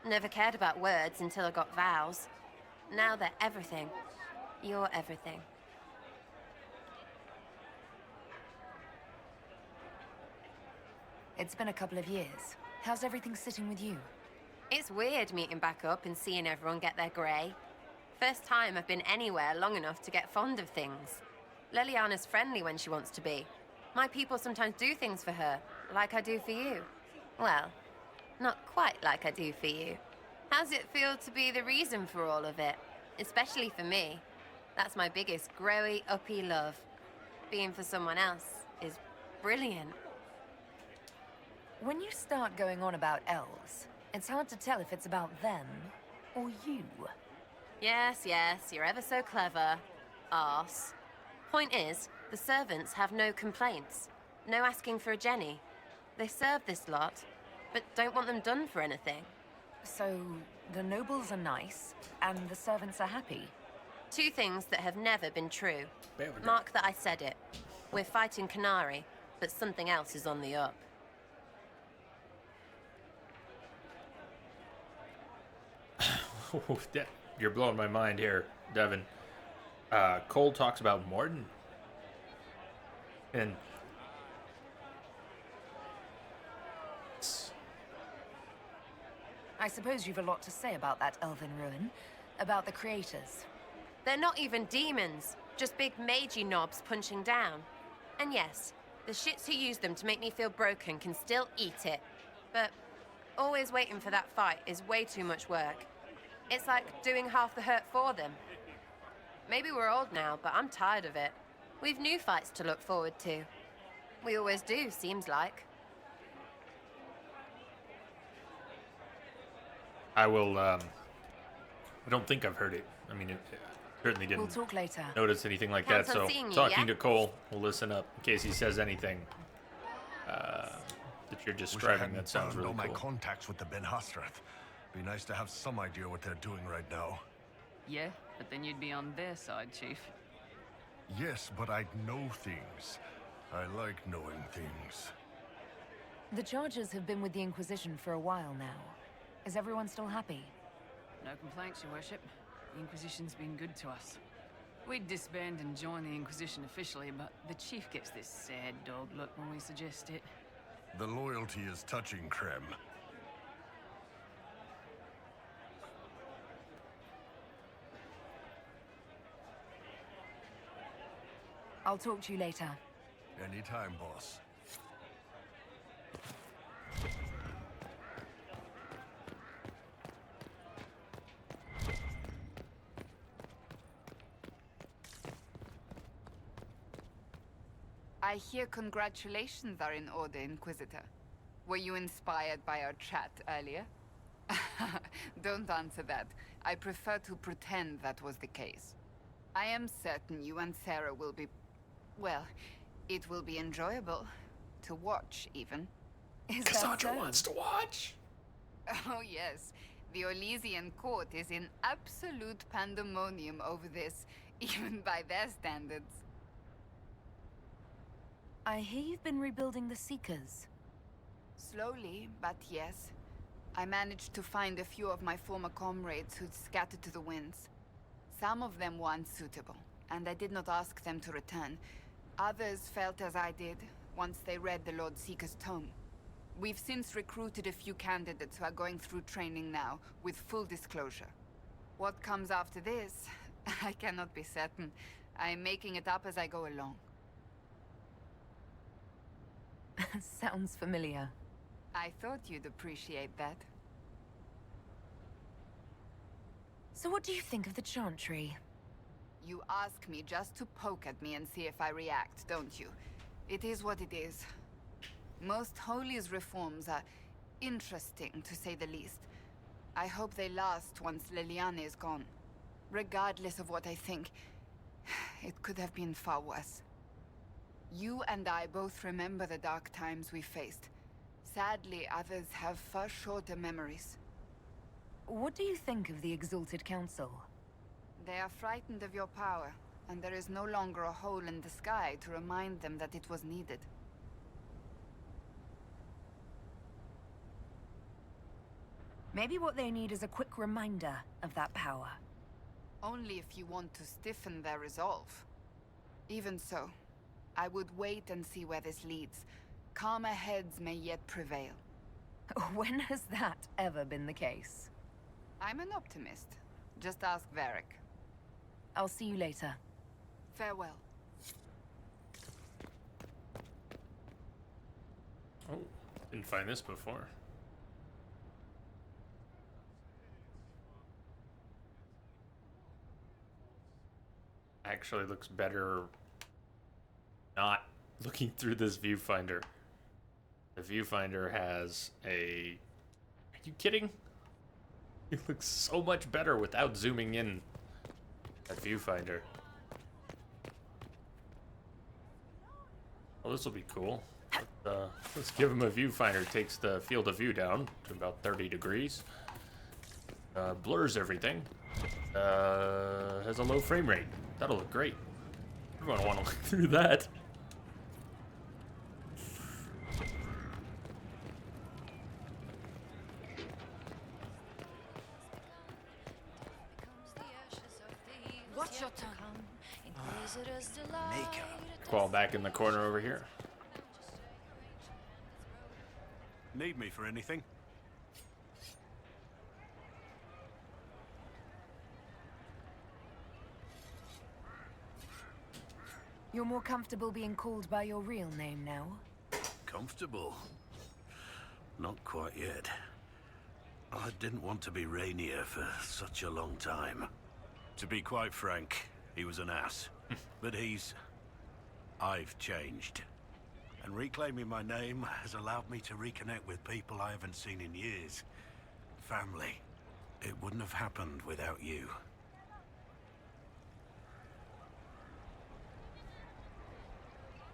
Never cared about words until I got vows. Now they're everything. You're everything. It's been a couple of years. How's everything sitting with you? It's weird meeting back up and seeing everyone get their grey. First time I've been anywhere long enough to get fond of things. Leliana's friendly when she wants to be. My people sometimes do things for her, like I do for you. Well, not quite like I do for you. How's it feel to be the reason for all of it? Especially for me. That's my biggest growy, uppy love. Being for someone else is brilliant. When you start going on about elves, it's hard to tell if it's about them or you. Yes, you're ever so clever. Arse. Point is, the servants have no complaints. No asking for a Jenny. They serve this lot, but don't want them done for anything. So, the nobles are nice, and the servants are happy? Two things that have never been true. Mark that I said it. We're fighting Canary, but something else is on the up. You're blowing my mind here, Devin. Cole talks about Morden. And I suppose you've a lot to say about that elven ruin, about the creators. They're not even demons, just big magey knobs punching down. And yes, the shits who use them to make me feel broken can still eat it. But always waiting for that fight is way too much work. It's like doing half the hurt for them. Maybe we're old now, but I'm tired of it. We've new fights to look forward to. We always do, seems like. I will, I don't think I've heard it. I mean, it certainly didn't We'll talk later. notice anything like Counts that, on so seeing you, talking yeah? to Cole, we'll listen up in case he says anything that you're describing. That sounds really all my cool. contacts with the Ben Hastrath. Be nice to have some idea what they're doing right now. Yeah, but then you'd be on their side, Chief. Yes, but I'd know things. I like knowing things. The Chargers have been with the Inquisition for a while now. Is everyone still happy? No complaints, Your Worship. The Inquisition's been good to us. We'd disband and join the Inquisition officially, but the Chief gets this sad dog look when we suggest it. The loyalty is touching, Krem. I'll talk to you later. Anytime, boss. I hear congratulations are in order, Inquisitor. Were you inspired by our chat earlier? Don't answer that. I prefer to pretend that was the case. I am certain you and Sarah will be... well, it will be enjoyable. To watch, even. Is Cassandra that so? wants to watch. Oh, yes. The Orlesian court is in absolute pandemonium over this, even by their standards. I hear you've been rebuilding the Seekers. Slowly, but yes. I managed to find a few of my former comrades who'd scattered to the winds. Some of them were unsuitable, and I did not ask them to return. Others felt as I did, once they read the Lord Seeker's tome. We've since recruited a few candidates who are going through training now, with full disclosure. What comes after this, I cannot be certain. I'm making it up as I go along. Sounds familiar. I thought you'd appreciate that. So what do you think of the Chantry? You ask me just to poke at me and see if I react, don't you? It is what it is. Most Holy's reforms are interesting, to say the least. I hope they last once Liliana is gone. Regardless of what I think, it could have been far worse. You and I both remember the dark times we faced. Sadly, others have far shorter memories. What do you think of the Exalted Council? They are frightened of your power, and there is no longer a hole in the sky to remind them that it was needed. Maybe what they need is a quick reminder of that power. Only if you want to stiffen their resolve. Even so, I would wait and see where this leads. Calmer heads may yet prevail. When has that ever been the case? I'm an optimist. Just ask Varric. I'll see you later. Farewell. Oh, didn't find this before. Actually looks better not looking through this viewfinder. The viewfinder has a... Are you kidding? It looks so much better without zooming in. That viewfinder. Well, this will be cool. Let's give him a viewfinder. It takes the field of view down to about 30 degrees. Blurs everything. Has a low frame rate. That'll look great. You're gonna want to look through that. Watch your tongue. Squall back in the corner over here. Need me for anything? You're more comfortable being called by your real name now? Comfortable? Not quite yet. I didn't want to be Rainier for such a long time. To be quite frank, he was an ass. But I've changed. And reclaiming my name has allowed me to reconnect with people I haven't seen in years. Family. It wouldn't have happened without you.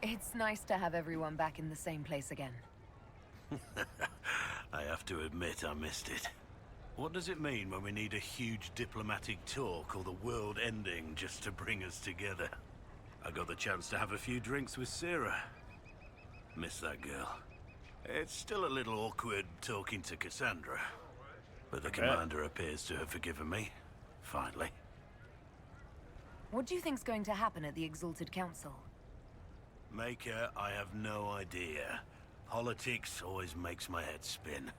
It's nice to have everyone back in the same place again. I have to admit I missed it. What does it mean when we need a huge diplomatic talk or the world ending just to bring us together? I got the chance to have a few drinks with Sarah. Miss that girl. It's still a little awkward talking to Cassandra. But the commander appears to have forgiven me. Finally. What do you think's going to happen at the Exalted Council? Maker, I have no idea. Politics always makes my head spin.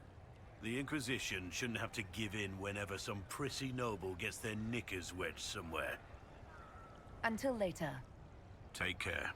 The Inquisition shouldn't have to give in whenever some prissy noble gets their knickers wedged somewhere. Until later. Take care.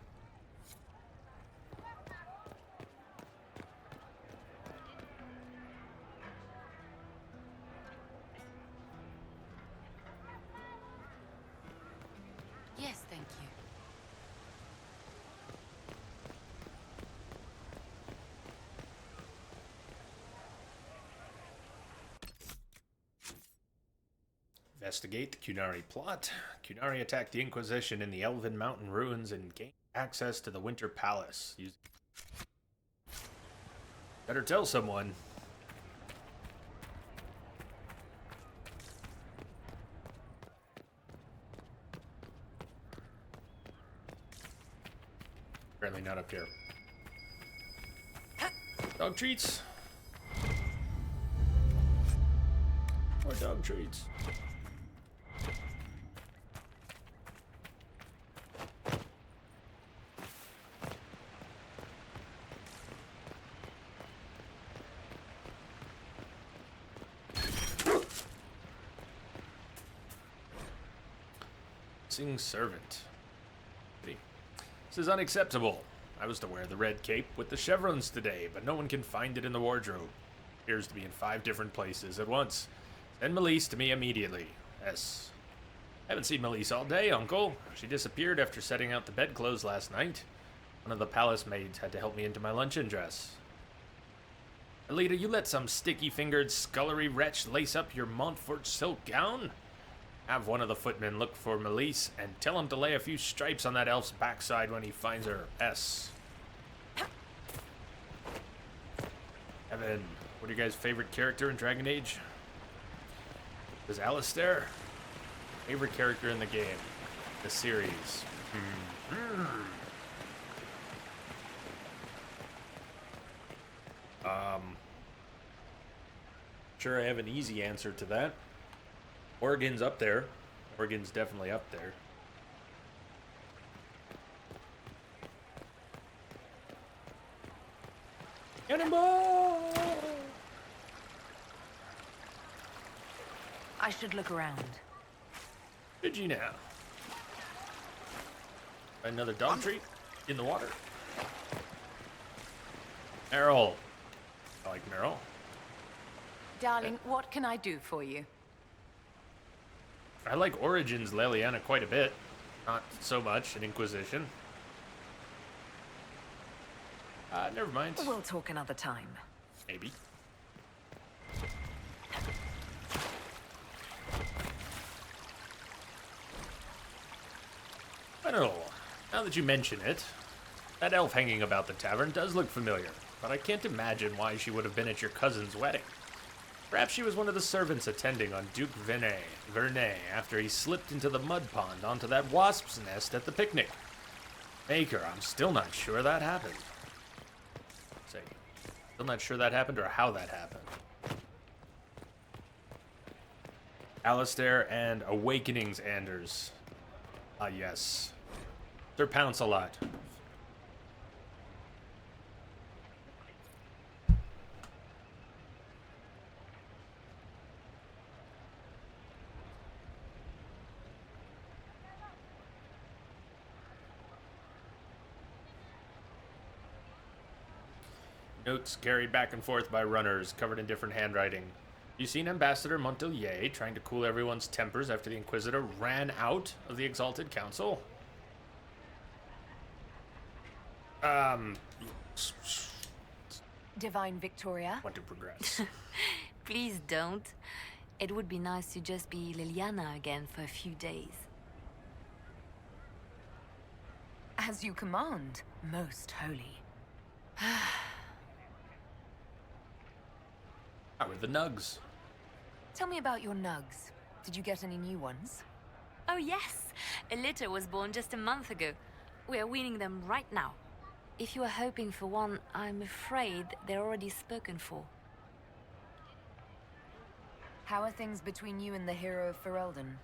Investigate the Cunari plot. Cunari attacked the Inquisition in the Elven Mountain ruins and gained access to the Winter Palace. Better tell someone. Apparently not up here. Dog treats. More dog treats. Missing servant. This is unacceptable. I was to wear the red cape with the chevrons today, but no one can find it in the wardrobe. Appears to be in 5 different places at once. Send Melise to me immediately. S. Haven't seen Melise all day, Uncle. She disappeared after setting out the bedclothes last night. One of the palace maids had to help me into my luncheon dress. Alita, you let some sticky-fingered, scullery wretch lace up your Montfort silk gown? Have one of the footmen look for Melise and tell him to lay a few stripes on that elf's backside when he finds her. S. Evan, what are your guys' favorite character in Dragon Age? Is Alistair? Favorite character in the game? The series? Sure, I have an easy answer to that. Oregon's up there. Oregon's definitely up there. Cannonball! I should look around. Did you now? Another dog treat in the water. Meryl. I like Meryl. Darling, what can I do for you? I like Origins Leliana quite a bit. Not so much in Inquisition. Never mind. We'll talk another time. Maybe. Well, now that you mention it, that elf hanging about the tavern does look familiar, but I can't imagine why she would have been at your cousin's wedding. Perhaps she was one of the servants attending on Duke Vernet after he slipped into the mud pond onto that wasp's nest at the picnic. Maker, I'm still not sure that happened. Say, still not sure that happened or how that happened. Alistair and Awakenings Anders. Ah, yes. Sir Pounce-a-Lot. Notes carried back and forth by runners, covered in different handwriting. You seen Ambassador Montelier trying to cool everyone's tempers after the Inquisitor ran out of the Exalted Council? Divine Victoria? Want to progress. Please don't. It would be nice to just be Liliana again for a few days. As you command, most holy. How are the nugs? Tell me about your nugs. Did you get any new ones? Oh yes! A litter was born just a month ago. We are weaning them right now. If you are hoping for one, I'm afraid they're already spoken for. How are things between you and the hero of Ferelden?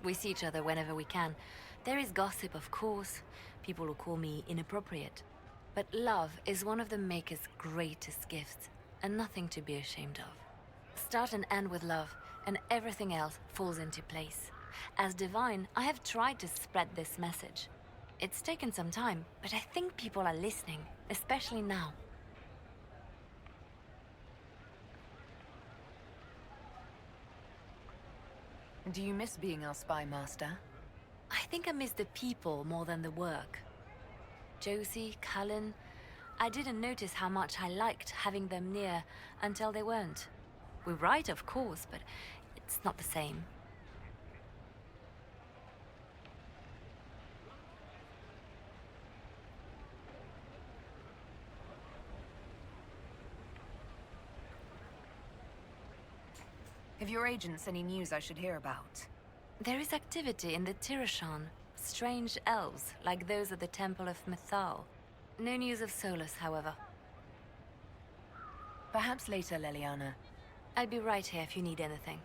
We see each other whenever we can. There is gossip, of course. People will call me inappropriate. But love is one of the Maker's greatest gifts, and nothing to be ashamed of. Start and end with love, and everything else falls into place. As Divine, I have tried to spread this message. It's taken some time, but I think people are listening, especially now. Do you miss being our spy master? I think I miss the people more than the work. Josie, Cullen, I didn't notice how much I liked having them near until they weren't. We write, of course, but it's not the same. your agents any news I should hear about? There is activity in the Tirashan. Strange elves, like those at the Temple of Mythal. No news of Solus, however. Perhaps later, Leliana. I'll be right here if you need anything.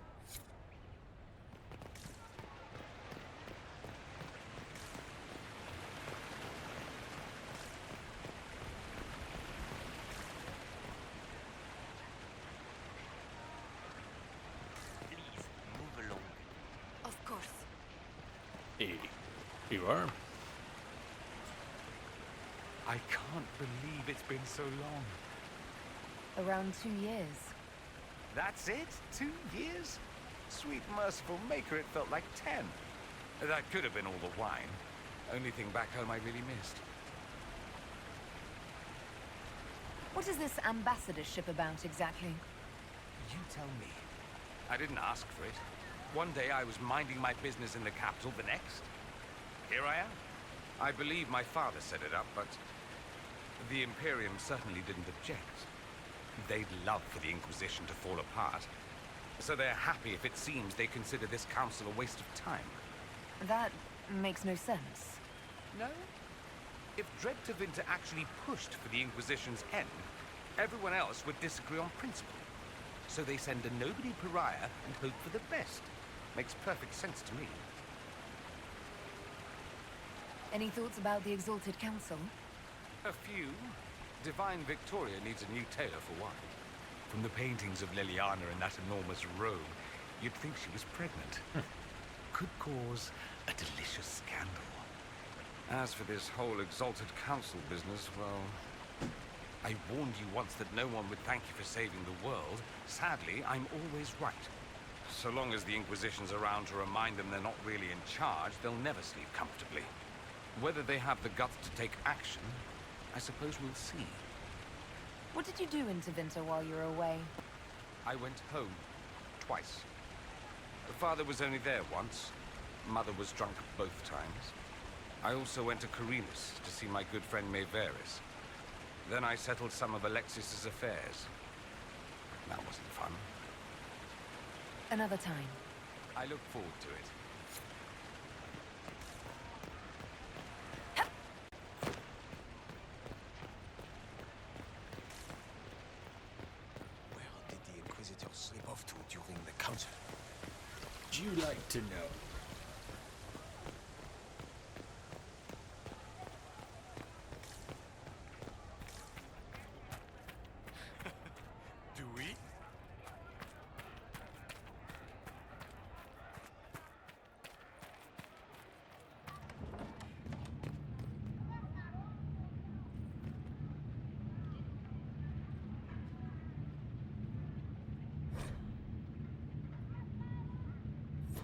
Of course. Hey, you are? I can't believe it's been so long. Around 2 years. That's it? 2 years? Sweet merciful maker, it felt like 10. That could have been all the wine. Only thing back home I really missed. What is this ambassadorship about, exactly? You tell me. I didn't ask for it. One day I was minding my business in the capital, the next, here I am. I believe my father set it up, but the Imperium certainly didn't object. They'd love for the Inquisition to fall apart, so they're happy if it seems they consider this council a waste of time. That makes no sense. No? If Dread to Winter actually pushed for the Inquisition's end, everyone else would disagree on principle. So they send a nobody pariah and hope for the best. Makes perfect sense to me. Any thoughts about the Exalted Council? A few. Divine Victoria needs a new tailor for one. From the paintings of Leliana in that enormous robe, you'd think she was pregnant. Could cause a delicious scandal. As for this whole Exalted Council business, well, I warned you once that no one would thank you for saving the world. Sadly, I'm always right. So long as the Inquisition's around to remind them they're not really in charge, they'll never sleep comfortably. Whether they have the guts to take action, I suppose we'll see. What did you do in Tevinter while you were away? I went home. Twice. Father was only there once. Mother was drunk both times. I also went to Carinus to see my good friend Maeveris. Then I settled some of Alexis's affairs. That wasn't fun. Another time. I look forward to it. Where did the Inquisitor slip off to during the council? Would you like to know? Do we?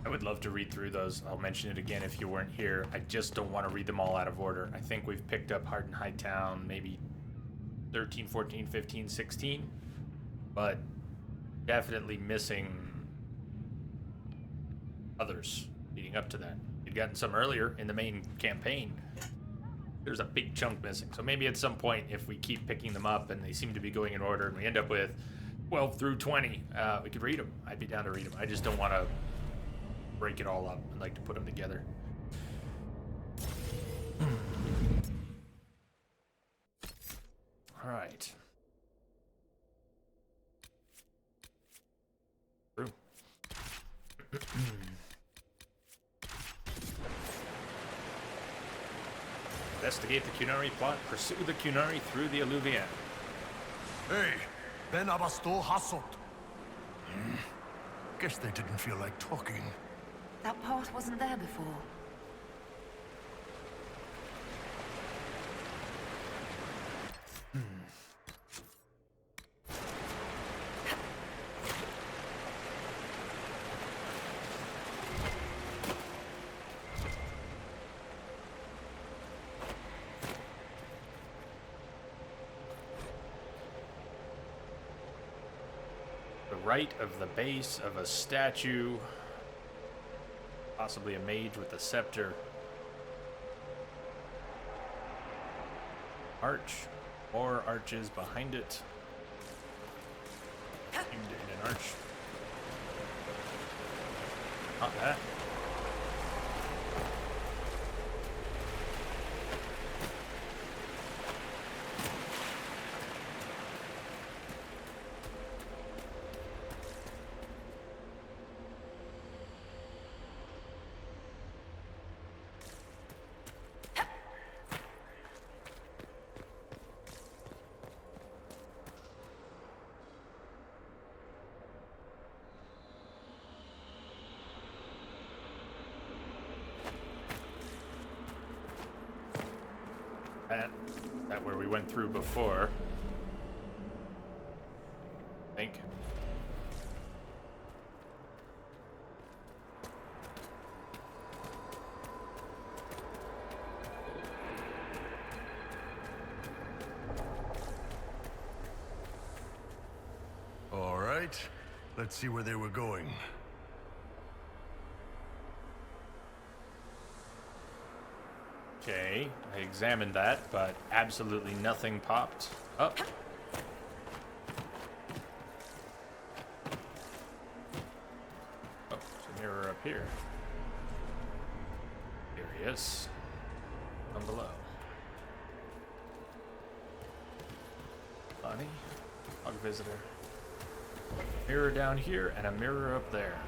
I would love to read through those. I'll mention it again if you weren't here. I just don't want to read them all out of order. I think we've picked up Hard and Hightown maybe 13, 14, 15, 16. But definitely missing others leading up to that. We'd gotten some earlier in the main campaign. There's a big chunk missing. So maybe at some point, if we keep picking them up and they seem to be going in order and we end up with 12 through 20, we could read them. I'd be down to read them. I just don't want to break it all up. I'd like to put them together. All right. True. Investigate the Cunari plot. Pursue the Cunari through the Alluvian. Hey, Ben Abasto Hassot. Guess they didn't feel like talking. That part wasn't there before. The right of the base of a statue. Possibly a mage with a scepter. Arch. Or arches behind it. Aimed in an arch. Not that. That where we went through before. I think. All right. Let's see where they were going. Okay, I examined that, but absolutely nothing popped up. Oh, there's a mirror up here. Here he is. Down below. Funny. Log visitor. Mirror down here and a mirror up there.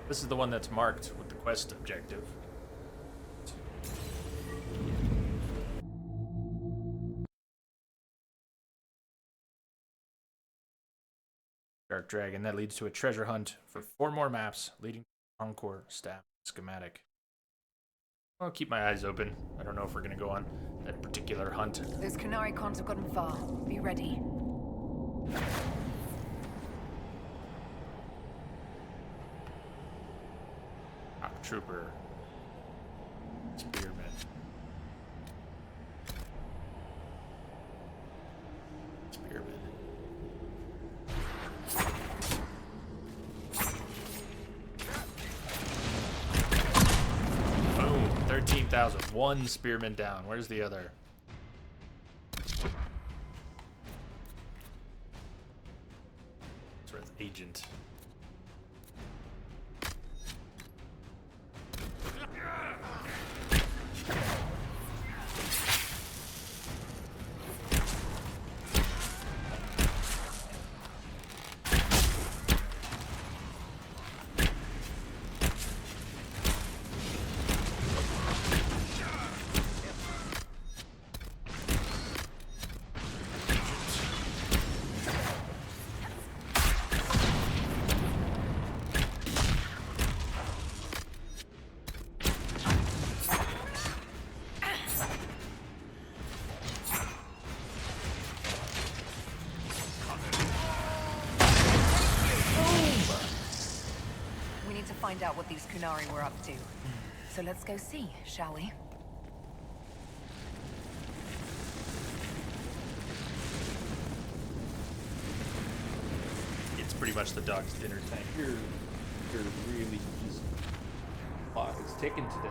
This is the one that's marked with the quest objective. Dark Dragon. That leads to a treasure hunt for 4 more maps, leading to Encore staff schematic. I'll keep my eyes open. I don't know if we're going to go on that particular hunt. Those Canary cons have gotten far. Be ready. Top Trooper. Spearman. Spearman. Boom. 13,000. One spearman down. Where's the other? Sort of agent. Find out what these Kunari were up to. So let's go see, shall we? It's pretty much the dog's dinner time. You're really just clock is ticking today.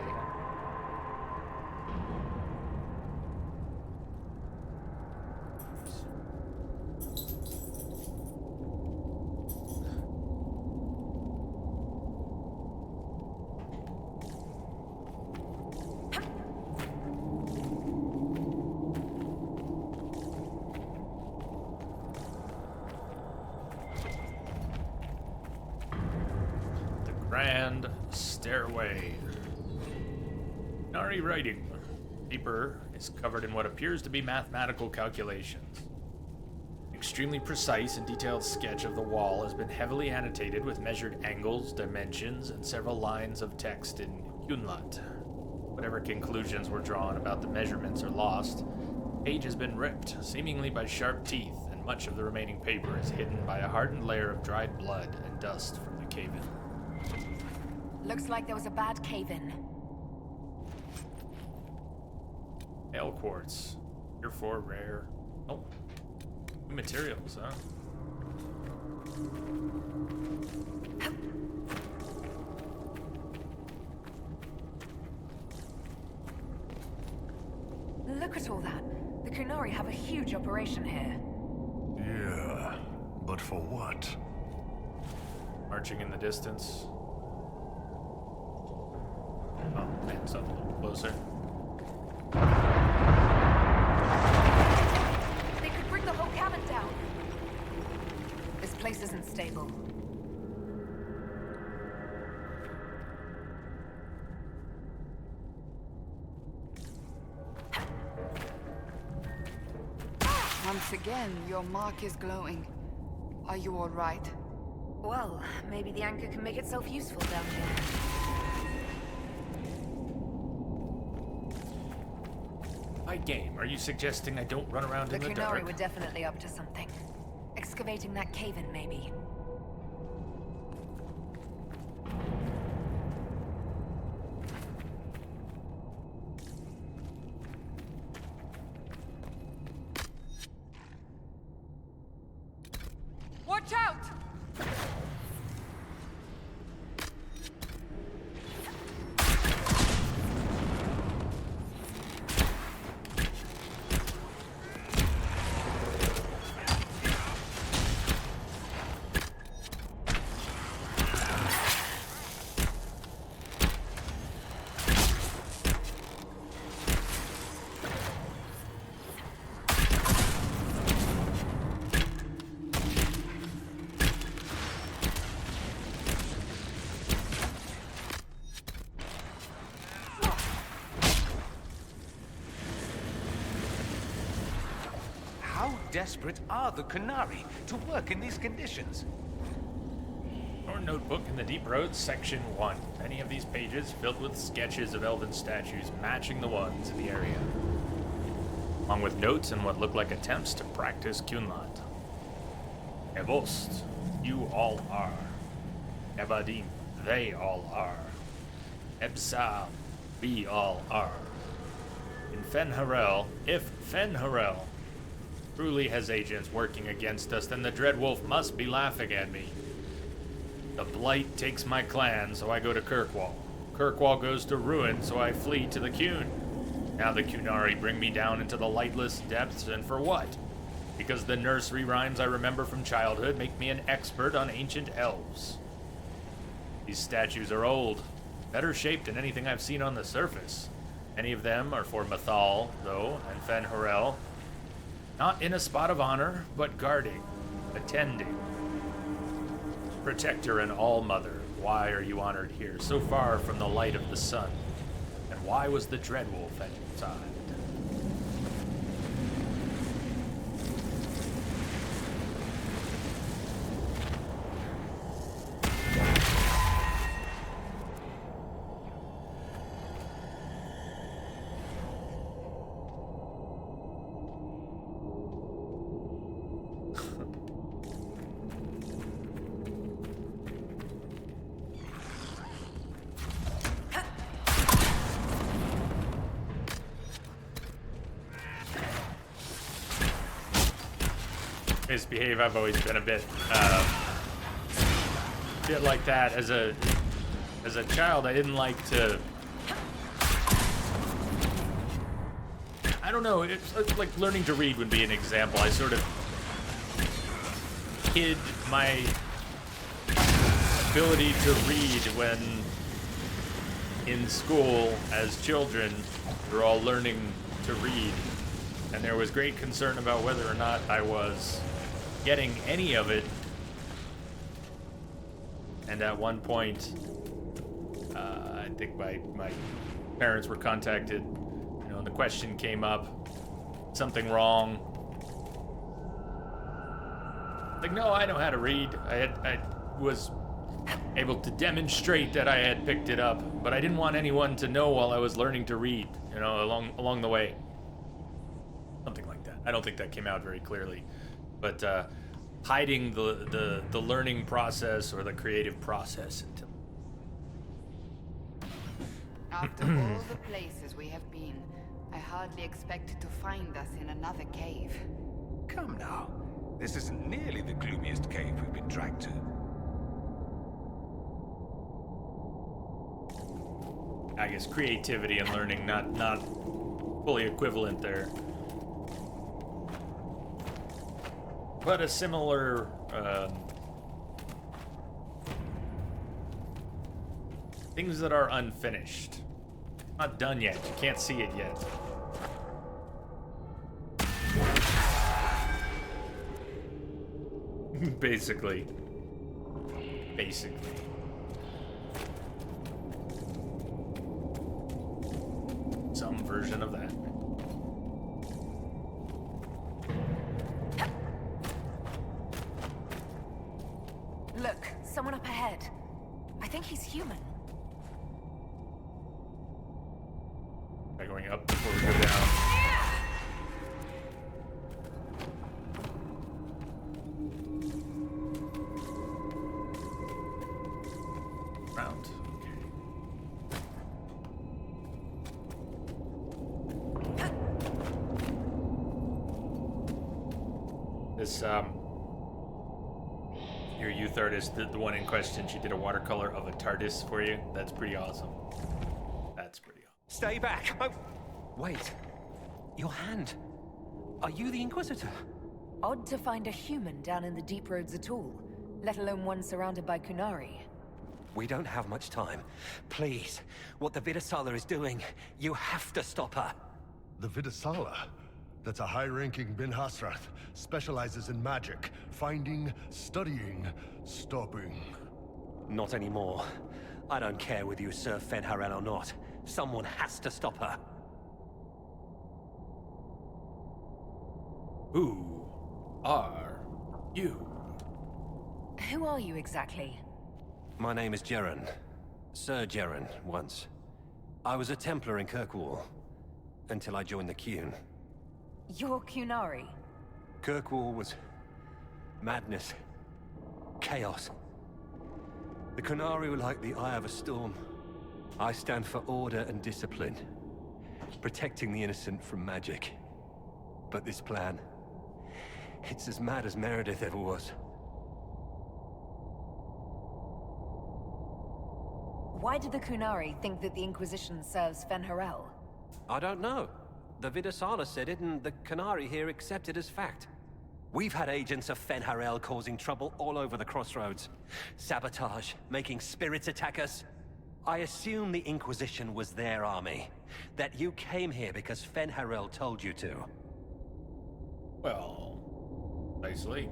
Grand stairway. Nari writing. Paper is covered in what appears to be mathematical calculations. Extremely precise and detailed sketch of the wall has been heavily annotated with measured angles, dimensions, and several lines of text in Yunlat. Whatever conclusions were drawn about the measurements are lost. The page has been ripped, seemingly by sharp teeth, and much of the remaining paper is hidden by a hardened layer of dried blood and dust from the cave-in. Looks like there was a bad cave-in. Pale quartz. Here for rare. Oh. New materials, huh? Look at all that. The Kunari have a huge operation here. Yeah, but for what? Marching in the distance. Oh, man, something a little closer. They could bring the whole cabin down. This place isn't stable. Once again, your mark is glowing. Are you all right? Well, maybe the anchor can make itself useful down here. By game, are you suggesting I don't run around in the dark? The Kunari were definitely up to something. Excavating that cave-in, maybe. Watch out! How desperate are the Kunari to work in these conditions? Your notebook in the Deep Roads, Section 1. Many of these pages filled with sketches of elven statues matching the ones in the area, along with notes and what looked like attempts to practice Kunland. Evost, you all are. Ebadim, they all are. Ebsal, we all are. In Fenharel, if Fenharel truly has agents working against us, then the Dreadwolf must be laughing at me. The Blight takes my clan, so I go to Kirkwall. Kirkwall goes to ruin, so I flee to the Kun. Now the Kunari bring me down into the lightless depths, and for what? Because the nursery rhymes I remember from childhood make me an expert on ancient elves. These statues are old, better shaped than anything I've seen on the surface. Many of them are for Mathal, though, and Fenharel. Not in a spot of honor, but guarding, attending. Protector and all-mother, why are you honored here, so far from the light of the sun? And why was the Dreadwolf at your side? Misbehave. I've always been a bit like that as a child. I didn't like to. I don't know. It's like learning to read would be an example. I sort of hid my ability to read when in school as children we're all learning to read, and there was great concern about whether or not I was getting any of it. And at one point, I think my parents were contacted, and the question came up, something wrong. Like, no, I know how to read. I was able to demonstrate that I had picked it up, but I didn't want anyone to know while I was learning to read, along the way. Something like that. I don't think that came out very clearly, but hiding the learning process or the creative process. After all the places we have been, I hardly expected to find us in another cave. Come now. This isn't nearly the gloomiest cave we've been dragged to. I guess creativity and learning not fully equivalent there. But a similar things that are unfinished. Not done yet. You can't see it yet. Basically. Some version of that. Look, someone up ahead. I think he's human. Am I going up before we go down? Round. Okay. This your youth artist, the one in question, she did a watercolor of a TARDIS for you. That's pretty awesome. That's pretty awesome. Stay back! Oh, wait. Your hand. Are you the Inquisitor? Odd to find a human down in the deep roads at all, let alone one surrounded by Kunari. We don't have much time. Please, what the Vidasala is doing, you have to stop her. The Vidasala? That's a high-ranking Bin Hasrath. Specializes in magic. Finding, studying, stopping. Not anymore. I don't care whether you serve Fenharel or not. Someone has to stop her. Who are you? Who are you exactly? My name is Jeren. Sir Jeren, once. I was a Templar in Kirkwall, until I joined the Qun. You're Kunari. Kirkwall was madness, chaos. The Kunari were like the eye of a storm. I stand for order and discipline, protecting the innocent from magic. But this plan, it's as mad as Meredith ever was. Why did the Kunari think that the Inquisition serves Fenharel? I don't know. The Vidasala said it, and the Kunari here accepted as fact. We've had agents of Fenharel causing trouble all over the crossroads. Sabotage, making spirits attack us. I assume the Inquisition was their army. That you came here because Fenharel told you to. Well, nicely.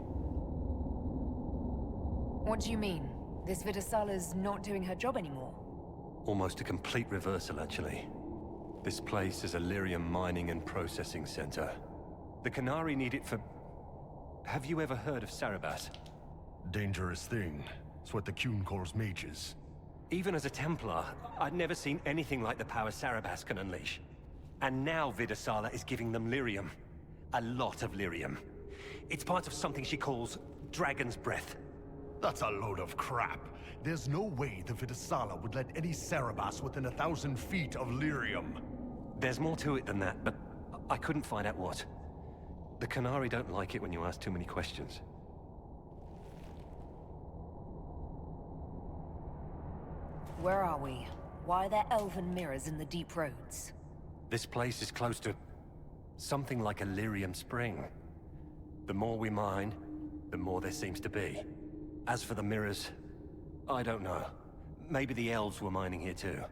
What do you mean? This Vidasala's not doing her job anymore? Almost a complete reversal, actually. This place is a lyrium mining and processing center. The Kunari need it for... Have you ever heard of Sarabas? Dangerous thing. It's what the Qun calls mages. Even as a Templar, I'd never seen anything like the power Sarabas can unleash. And now Vidasala is giving them lyrium. A lot of lyrium. It's part of something she calls Dragon's Breath. That's a load of crap. There's no way the Vidasala would let any Sarabas within 1,000 feet of lyrium. There's more to it than that, but I couldn't find out what. The Kunari don't like it when you ask too many questions. Where are we? Why are there elven mirrors in the deep roads? This place is close to something like a lyrium spring. The more we mine, the more there seems to be. As for the mirrors, I don't know. Maybe the elves were mining here too.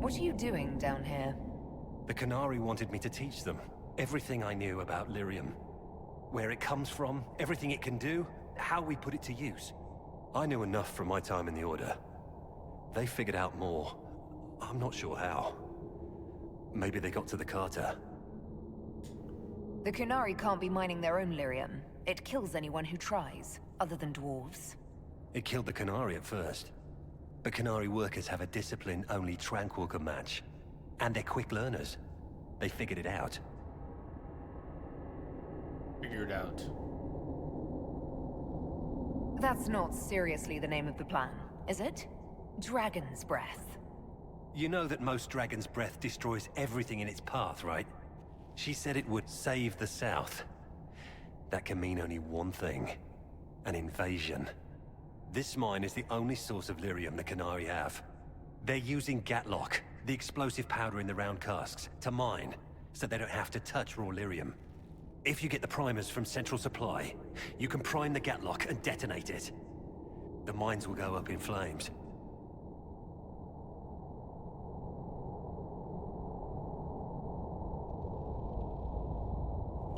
What are you doing down here? The Kunari wanted me to teach them everything I knew about lyrium. Where it comes from, everything it can do, how we put it to use. I knew enough from my time in the Order. They figured out more. I'm not sure how. Maybe they got to the Carter. The Kunari can't be mining their own lyrium. It kills anyone who tries, other than dwarves. It killed the Kunari at first. But Kunari workers have a discipline only Tranquil can match. And they're quick learners. They figured it out. Figured out. That's not seriously the name of the plan, is it? Dragon's Breath. You know that most Dragon's Breath destroys everything in its path, right? She said it would save the South. That can mean only one thing. An invasion. This mine is the only source of lyrium the Kunari have. They're using Gatlock, the explosive powder in the round casks, to mine, so they don't have to touch raw lyrium. If you get the primers from Central Supply, you can prime the Gatlock and detonate it. the mines will go up in flames.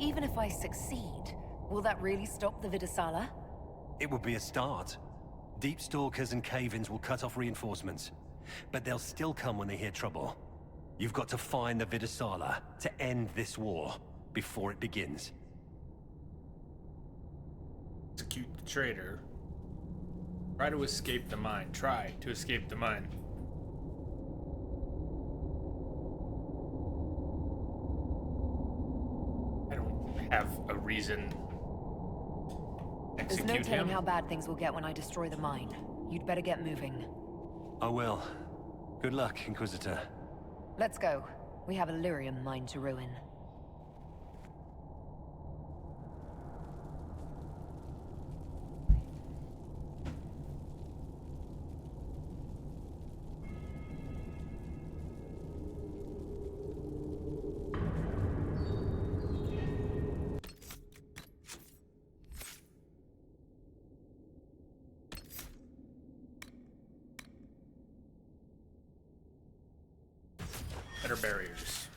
Even if I succeed, will that really stop the Vidasala? It would be a start. Deep stalkers and cave-ins will cut off reinforcements, but they'll still come when they hear trouble. You've got to find the Vidasala to end this war before it begins. Execute the traitor. Try to escape the mine. Try to escape the mine. I don't have a reason. There's no telling how bad things will get when I destroy the mine. You'd better get moving. I will. Good luck, Inquisitor. Let's go. We have a lyrium mine to ruin. Better barriers.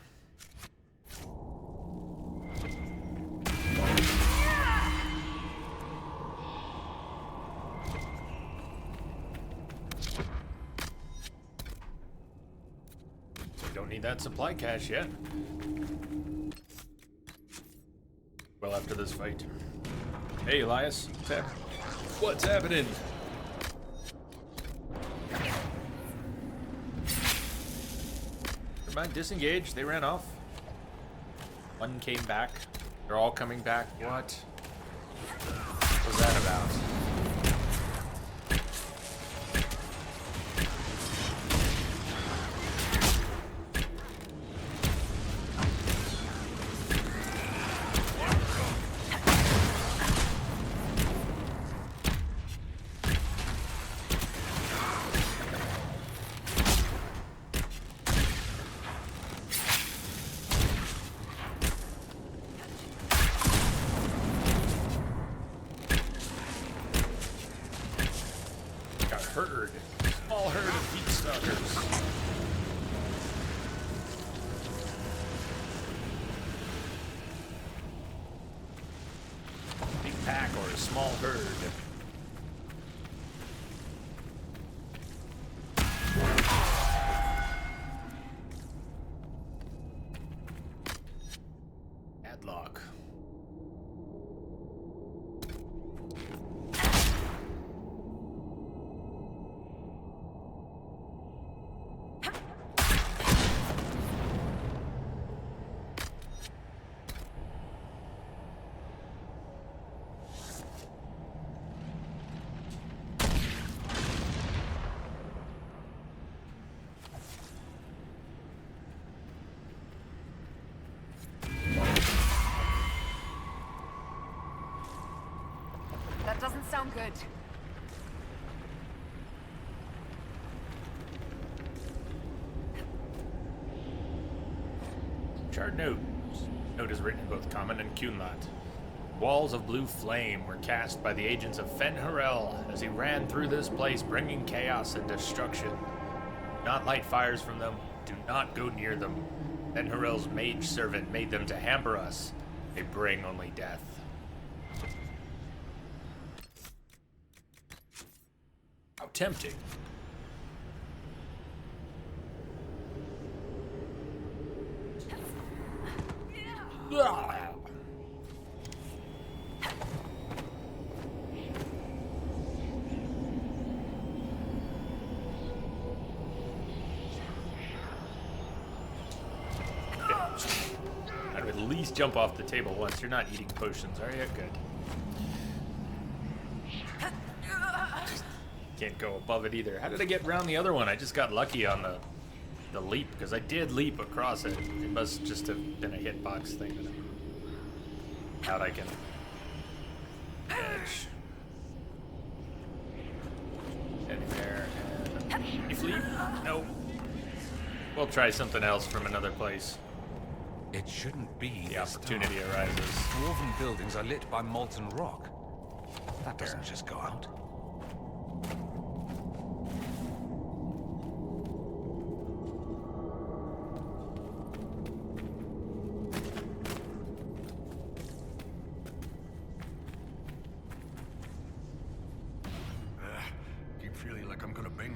We don't need that supply cache yet. Well, after this fight. Hey, Elias. What's happening? Never mind, disengaged. They ran off. One came back. They're all coming back. What was that about? Small herd of deep stalkers. Big pack or a small herd. Padlock. That doesn't sound good. Charred note. Note is written in both common and Cunlat. Walls of blue flame were cast by the agents of Fen-Harel as he ran through this place, bringing chaos and destruction. Do not light fires from them. Do not go near them. Fen-Harel's mage servant made them to hamper us. They bring only death. How tempting. I'd at least jump off the table once. You're not eating potions, are you? Good. Can't go above it either. How did I get around the other one? I just got lucky on the leap, because I did leap across it. It must just have been a hitbox thing. That out I can edge. In there. And you leap? Nope. We'll try something else from another place. It shouldn't be. The opportunity arises. Dwarven buildings are lit by molten rock. That doesn't just go out.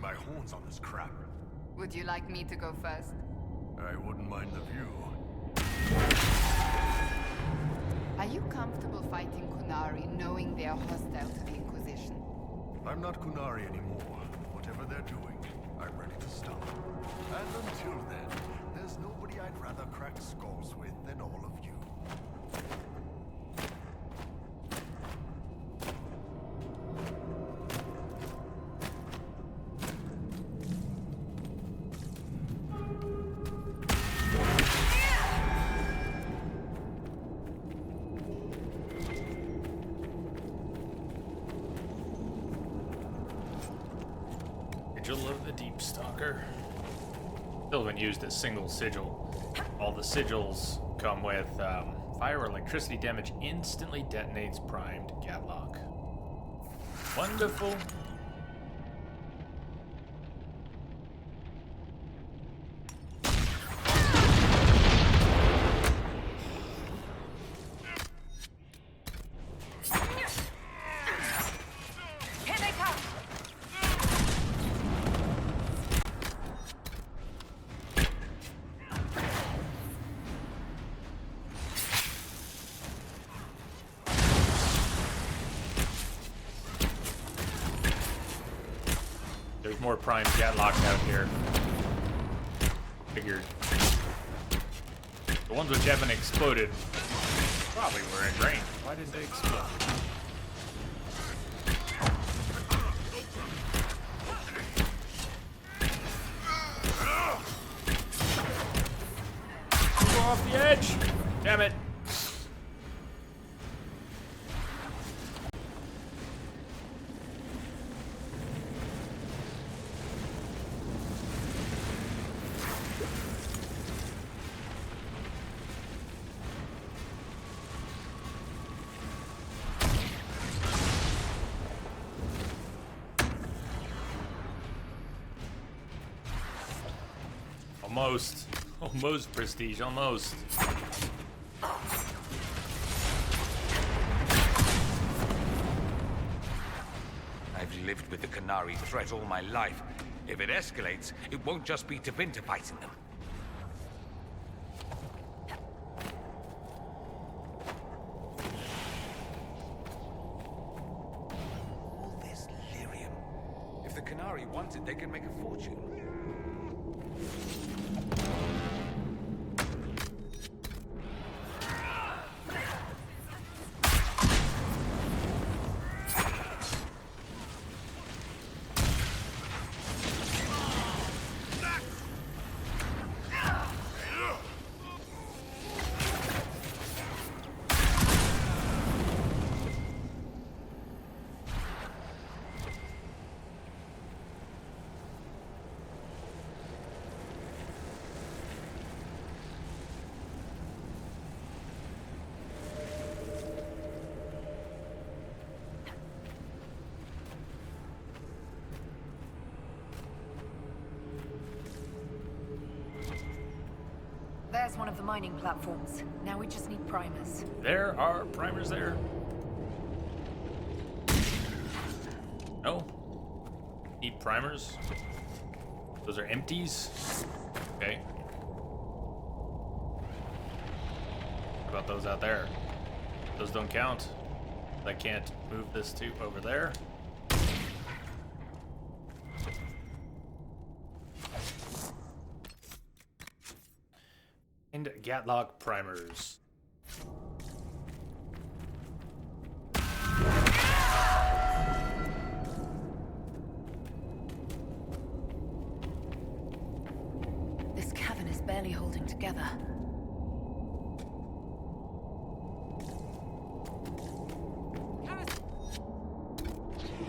my horns on this crap. Would you like me to go first? I wouldn't mind the view. Are you comfortable fighting Kunari knowing they are hostile to the Inquisition? I'm not Kunari anymore. Whatever they're doing, I'm ready to stop. And until then, there's nobody I'd rather crack skulls with than all of you. Sigil of the Deep Stalker. Still been used as single sigil. All the sigils come with fire or electricity damage instantly detonates primed Gatlock. Wonderful. There's more prime Gatlocks out here. Figured. The ones which haven't exploded probably were in range. Why did they explode? Go off the edge! Damn it! Almost prestige, almost. I've lived with the Qunari threat all my life. If it escalates, it won't just be Tevinter fighting them. All this lyrium. If the Qunari want it, they can make a fortune. There's one of the mining platforms. Now we just need primers. There are primers there. No. Need primers. Those are empties. Okay. What about those out there? Those don't count. I can't move this to over there. And Gatlock primers. This cavern is barely holding together.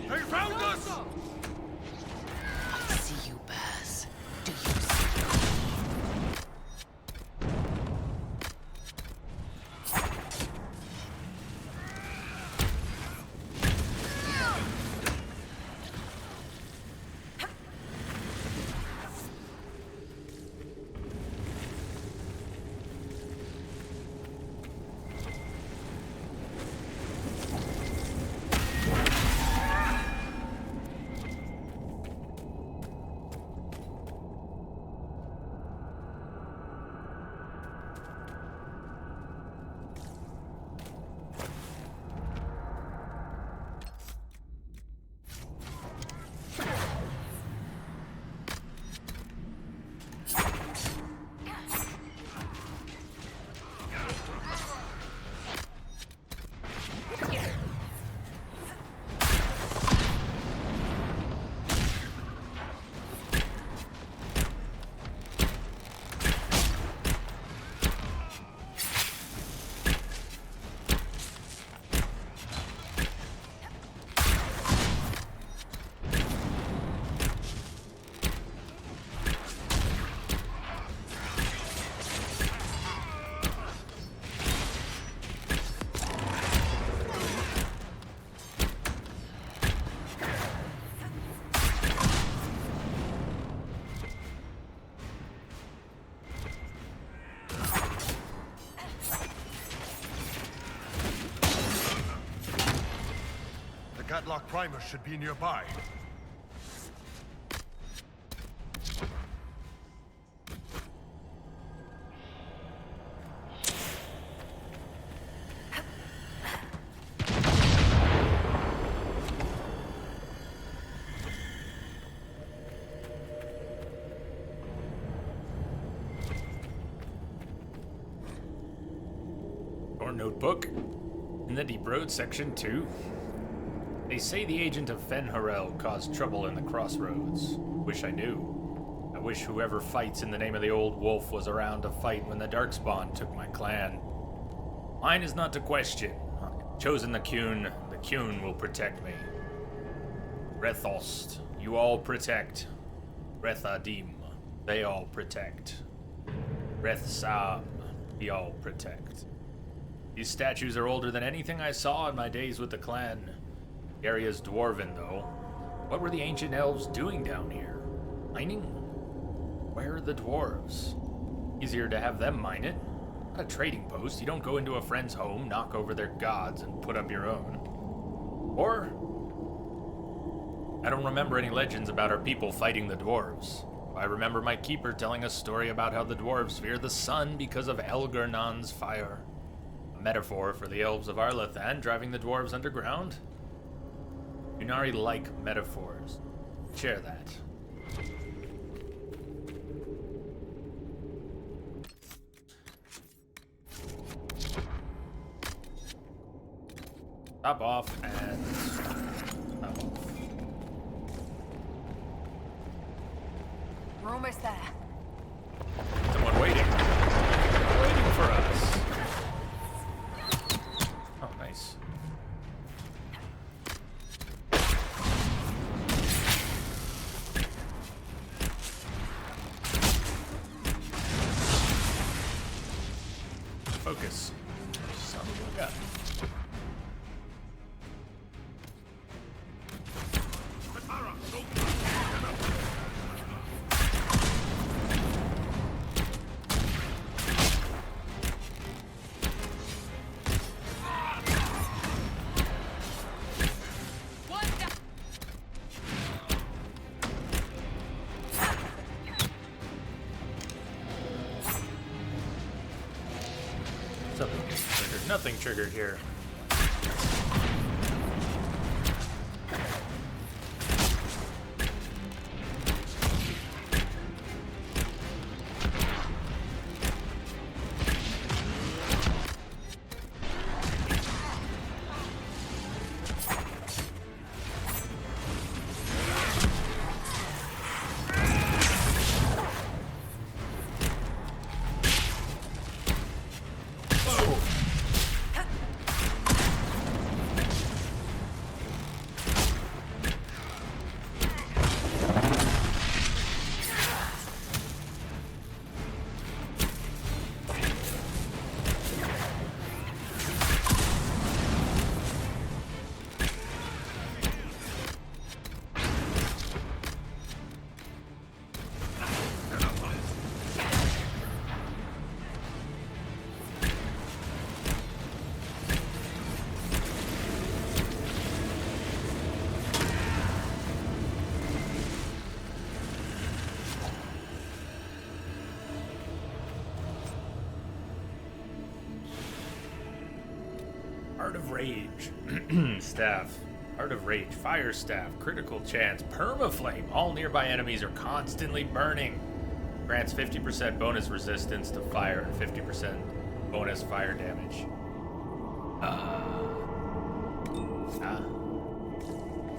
They found us! I see you, Baz. Do you see? Gatlock primers should be nearby. Or notebook. In the Deep Road, Section 2. They say the agent of Fenharel caused trouble in the crossroads. Wish I knew. I wish whoever fights in the name of the old wolf was around to fight when the Darkspawn took my clan. Mine is not to question. I've chosen the Qun will protect me. Rethost, you all protect. Rethadim, they all protect. Rethsam, we all protect. These statues are older than anything I saw in my days with the clan. The area's dwarven, though. What were the ancient elves doing down here? Mining? Where are the dwarves? Easier to have them mine it. Not a trading post. You don't go into a friend's home, knock over their gods, and put up your own. Or I don't remember any legends about our people fighting the dwarves. I remember my keeper telling a story about how the dwarves fear the sun because of Elgernon's fire. A metaphor for the elves of Arlathan driving the dwarves underground? Qunari like metaphors. Share that. Top off and top off. We're almost there. Someone waiting. Waiting for us. Oh, nice. Focus. Son of a gun. Something triggered. Nothing triggered here. Heart of Rage. Staff. Heart of Rage. Fire Staff. Critical Chance. Permaflame. All nearby enemies are constantly burning. Grants 50% bonus resistance to fire and 50% bonus fire damage. I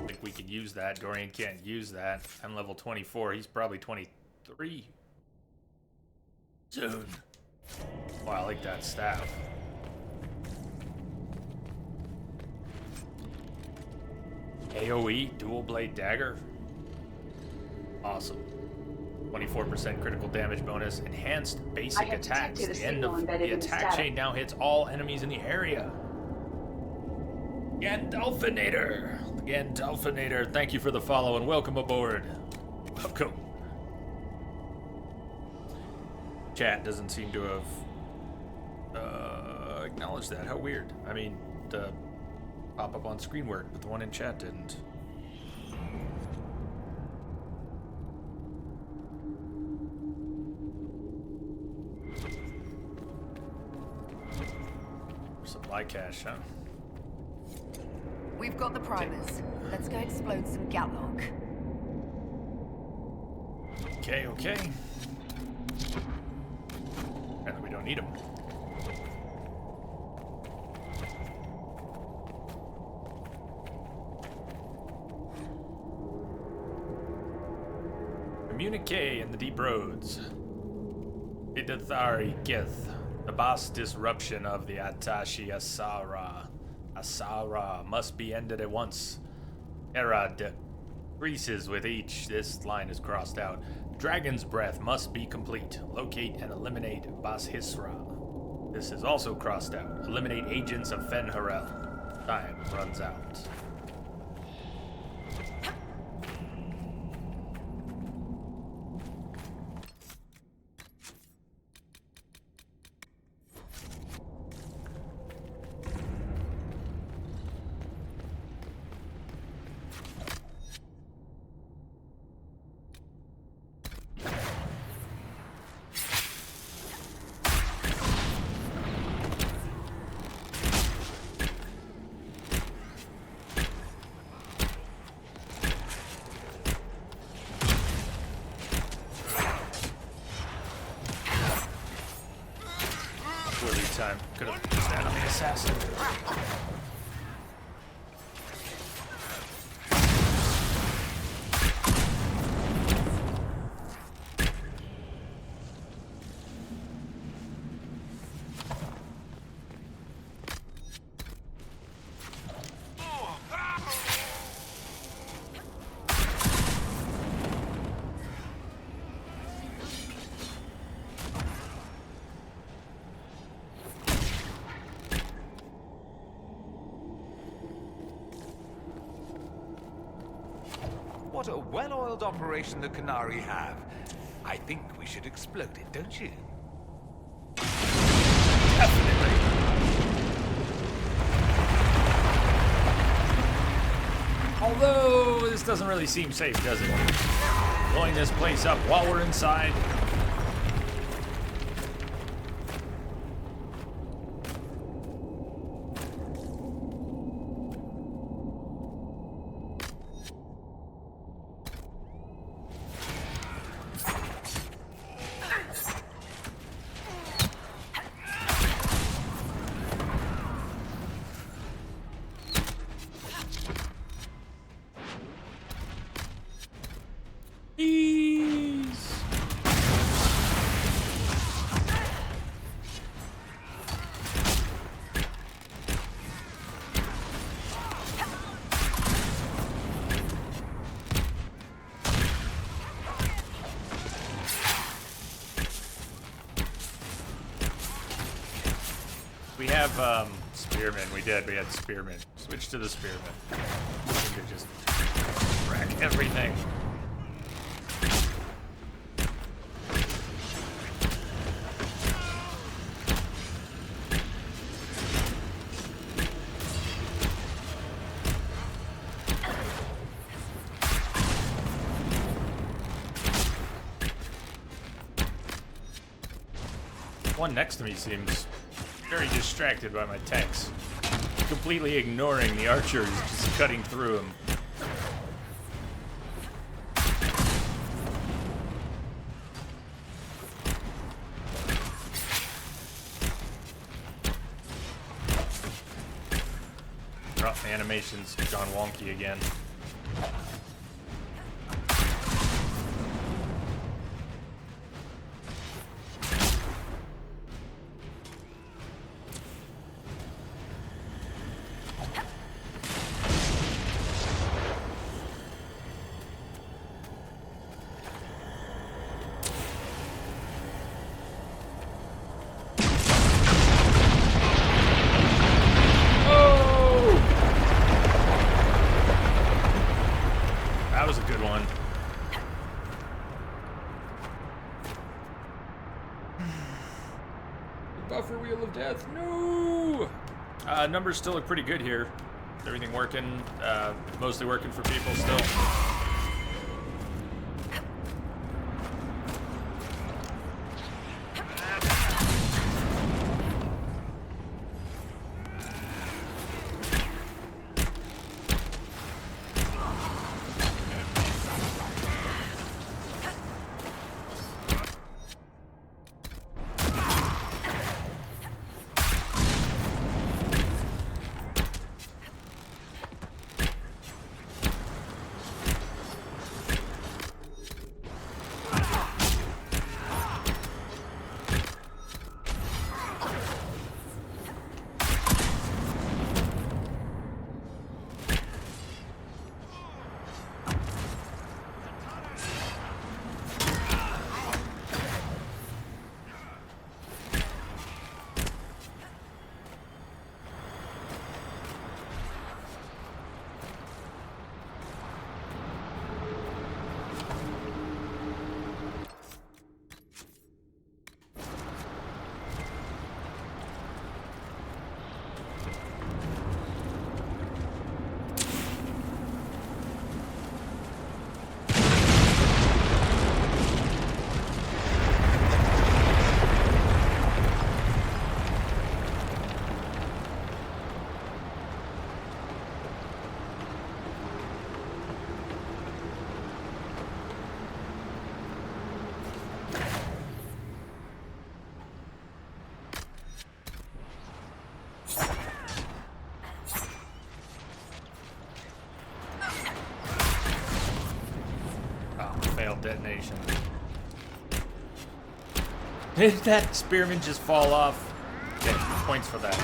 think we can use that. Dorian can't use that. I'm level 24. He's probably 23. Soon. Oh, I like that staff. AoE, dual blade dagger. Awesome. 24% critical damage bonus. Enhanced basic attacks. The end of the attack chain now hits all enemies in the area. Gandalfinator. Gandalfinator, thank you for the follow and welcome aboard. Welcome. Chat doesn't seem to have acknowledged that. How weird. I mean, the pop up on screen work, but the one in chat didn't. Supply cache, huh? We've got the primers. Let's go explode some Gatlock. Okay, okay. And we don't need them. Communique in the deep roads. Idathari Gith. The boss disruption of the Atashi Asara. Asara must be ended at once. Era decreases with each. This line is crossed out. Dragon's Breath must be complete. Locate and eliminate Bas Hisra. This is also crossed out. Eliminate agents of Fenharel. Time runs out. Time. Could have used that on the assassin. What a well-oiled operation the Canary have. I think we should explode it, don't you? Definitely. Although, this doesn't really seem safe, does it? Blowing this place up while we're inside. We have spearmen. We did. We had spearmen. Switch to the spearmen. We could just wreck everything. One next to me seems very distracted by my tanks. Completely ignoring the archers, just cutting through them. Oh, the animation's gone wonky again. Numbers still look pretty good here. Everything working? Mostly working for people still? Failed detonation. Did that spearman just fall off? Get points for that.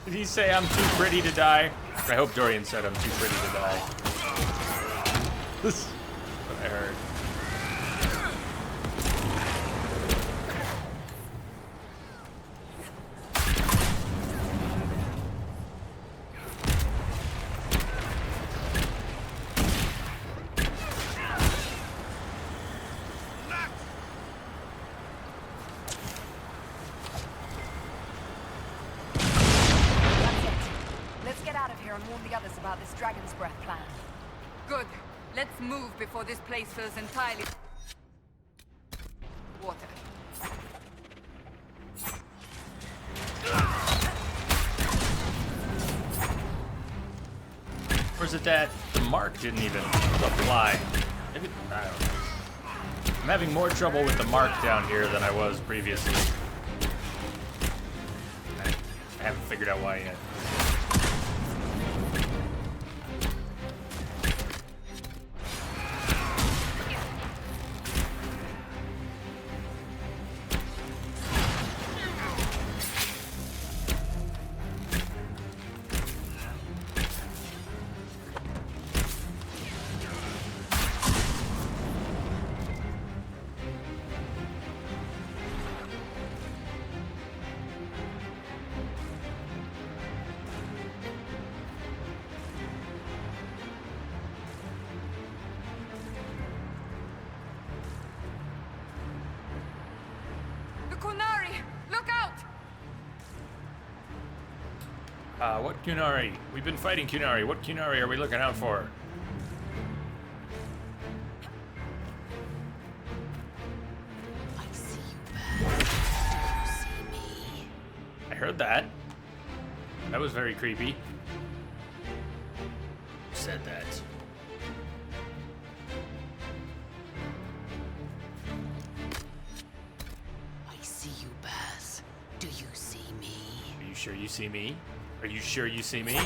Did he say I'm too pretty to die? I hope Dorian said I'm too pretty to die. This is what I heard. Good. Let's move before this place fills entirely water. Where's it at? The mark didn't even apply. Maybe, I don't know. I'm having more trouble with the mark down here than I was previously. I haven't figured out why yet. What Kunari? We've been fighting Kunari. What Kunari are we looking out for? I see you, Baz. You see me? I heard that. That was very creepy. Who said that? I see you, Baz. Do you see me? Are you sure you see me? Are you sure you see me?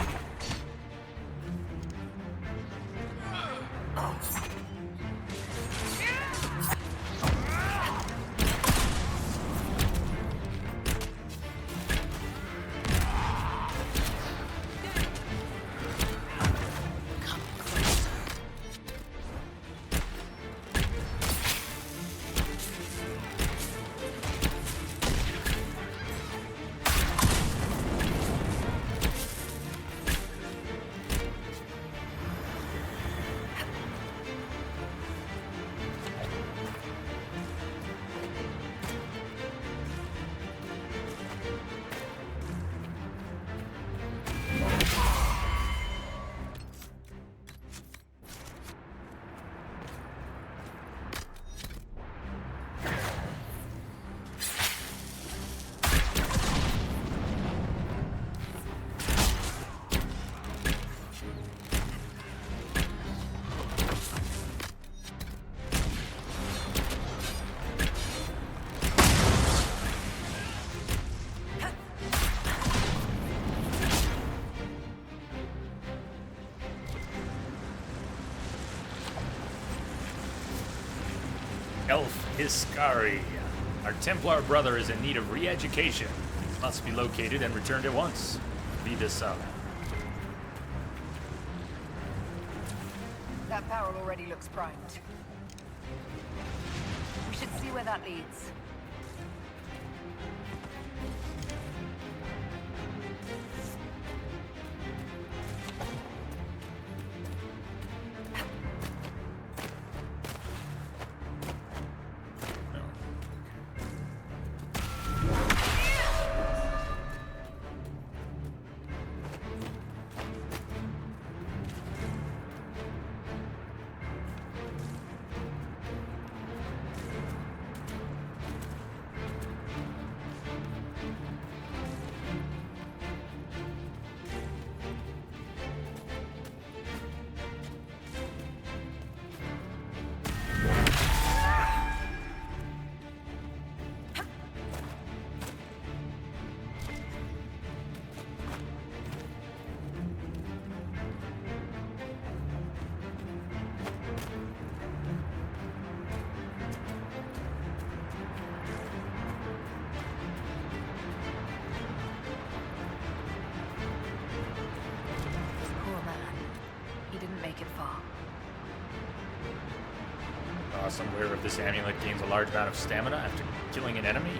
Elf Iscari. Our Templar brother is in need of re-education. Must be located and returned at once. Vida Sala. That barrel already looks primed. We should see where that leads. Somewhere of this amulet gains a large amount of stamina after killing an enemy.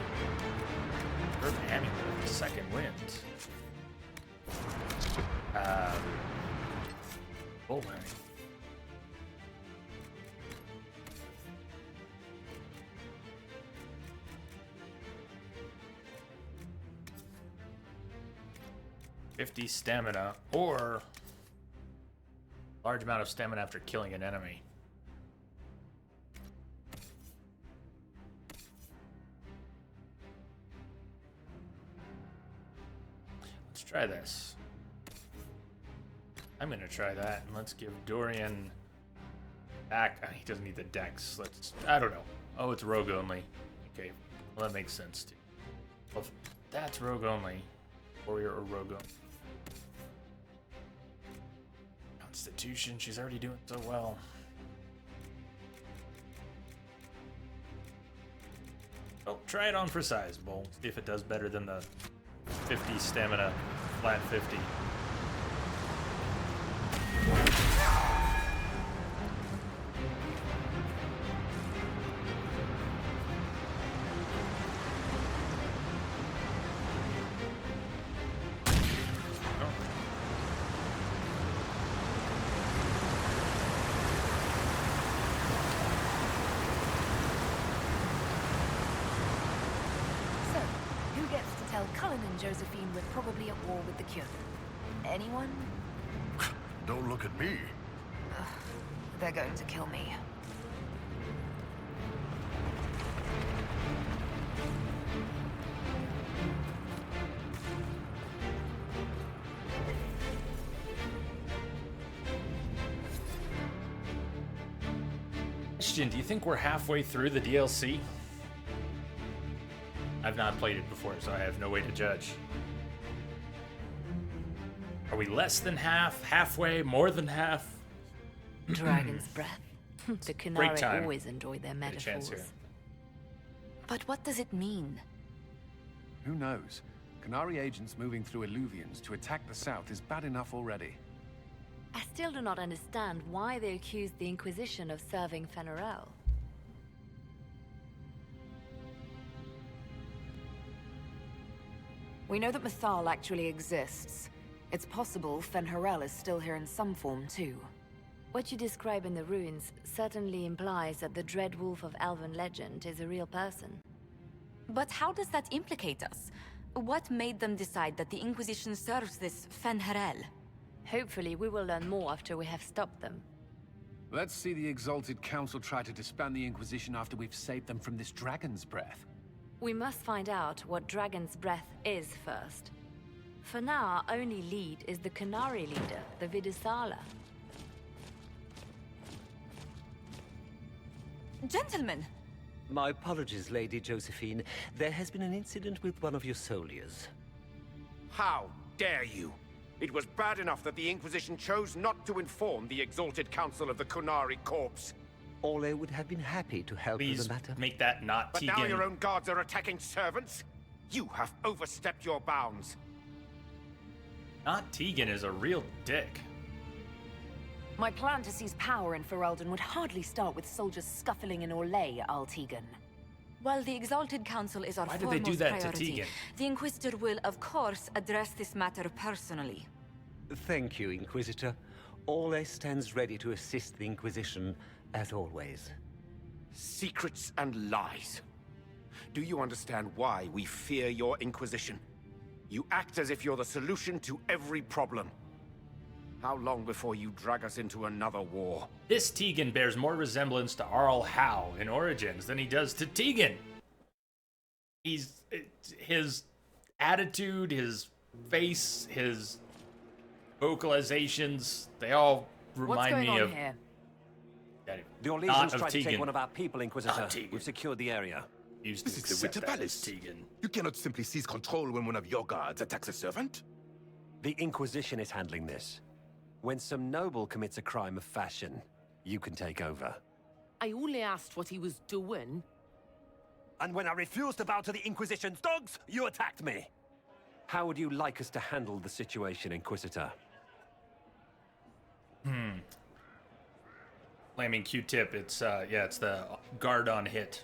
Herb amulet of the second wind. Bullring. $50 stamina, or large amount of stamina after killing an enemy. Try this. I'm gonna try that, and let's give Dorian back. He doesn't need the dex. I don't know. Oh, it's rogue only. Okay, well that makes sense too. Well, if that's rogue only, warrior or rogue only. Constitution, she's already doing so well. Oh, try it on for sizable. See if it does better than the 50 stamina, flat 50. Josephine, we're probably at war with the Cure. Anyone? Don't look at me. They're going to kill me. Question, do you think we're halfway through the DLC? I've not played it before, so I have no way to judge. Are we less than half, halfway, more than half? Dragon's breath. The Kunari always enjoy their metaphors. But what does it mean? Who knows? Kunari agents moving through Illuvians to attack the south is bad enough already. I still do not understand why they accused the Inquisition of serving Fen'Arel. We know that Mythal actually exists. It's possible Fen'Arel is still here in some form, too. What you describe in the ruins certainly implies that the Dread Wolf of Elven legend is a real person. But how does that implicate us? What made them decide that the Inquisition serves this Fen'Arel? Hopefully we will learn more after we have stopped them. Let's see the Exalted Council try to disband the Inquisition after we've saved them from this dragon's breath. We must find out what Dragon's Breath is first. For now, our only lead is the Kunari leader, the Vidisala. Gentlemen! My apologies, Lady Josephine. There has been an incident with one of your soldiers. How dare you! It was bad enough that the Inquisition chose not to inform the Exalted Council of the Kunari corpse. Ole would have been happy to help with Please the matter. make that not But Tegan. now your own guards are attacking servants? You have overstepped your bounds. Not Tegan is a real dick. My plan to seize power in Ferelden would hardly start with soldiers scuffling in Orlais, Altegan. While the Exalted Council is our Why did they foremost do that to priority, Tegan? the Inquisitor will, of course, address this matter personally. Thank you, Inquisitor. Ole stands ready to assist the Inquisition, as always. Secrets and lies. Do you understand why we fear your Inquisition? You act as if you're the solution to every problem. How long before you drag us into another war? This Tegan bears more resemblance to Arl Howe in Origins than he does to Tegan. His attitude, his face, his vocalizations, they all remind me of... The Not Orlesians of tried to take Tegan. one of our people, Inquisitor. Not Tegan. We've secured the area. Used This is the Winter Palace. You cannot simply seize control when one of your guards attacks a servant. The Inquisition is handling this. When some noble commits a crime of fashion, you can take over. I only asked what he was doing. And when I refused to bow to the Inquisition's dogs, you attacked me. How would you like us to handle the situation, Inquisitor? Flaming Q-tip, it's the guard on hit.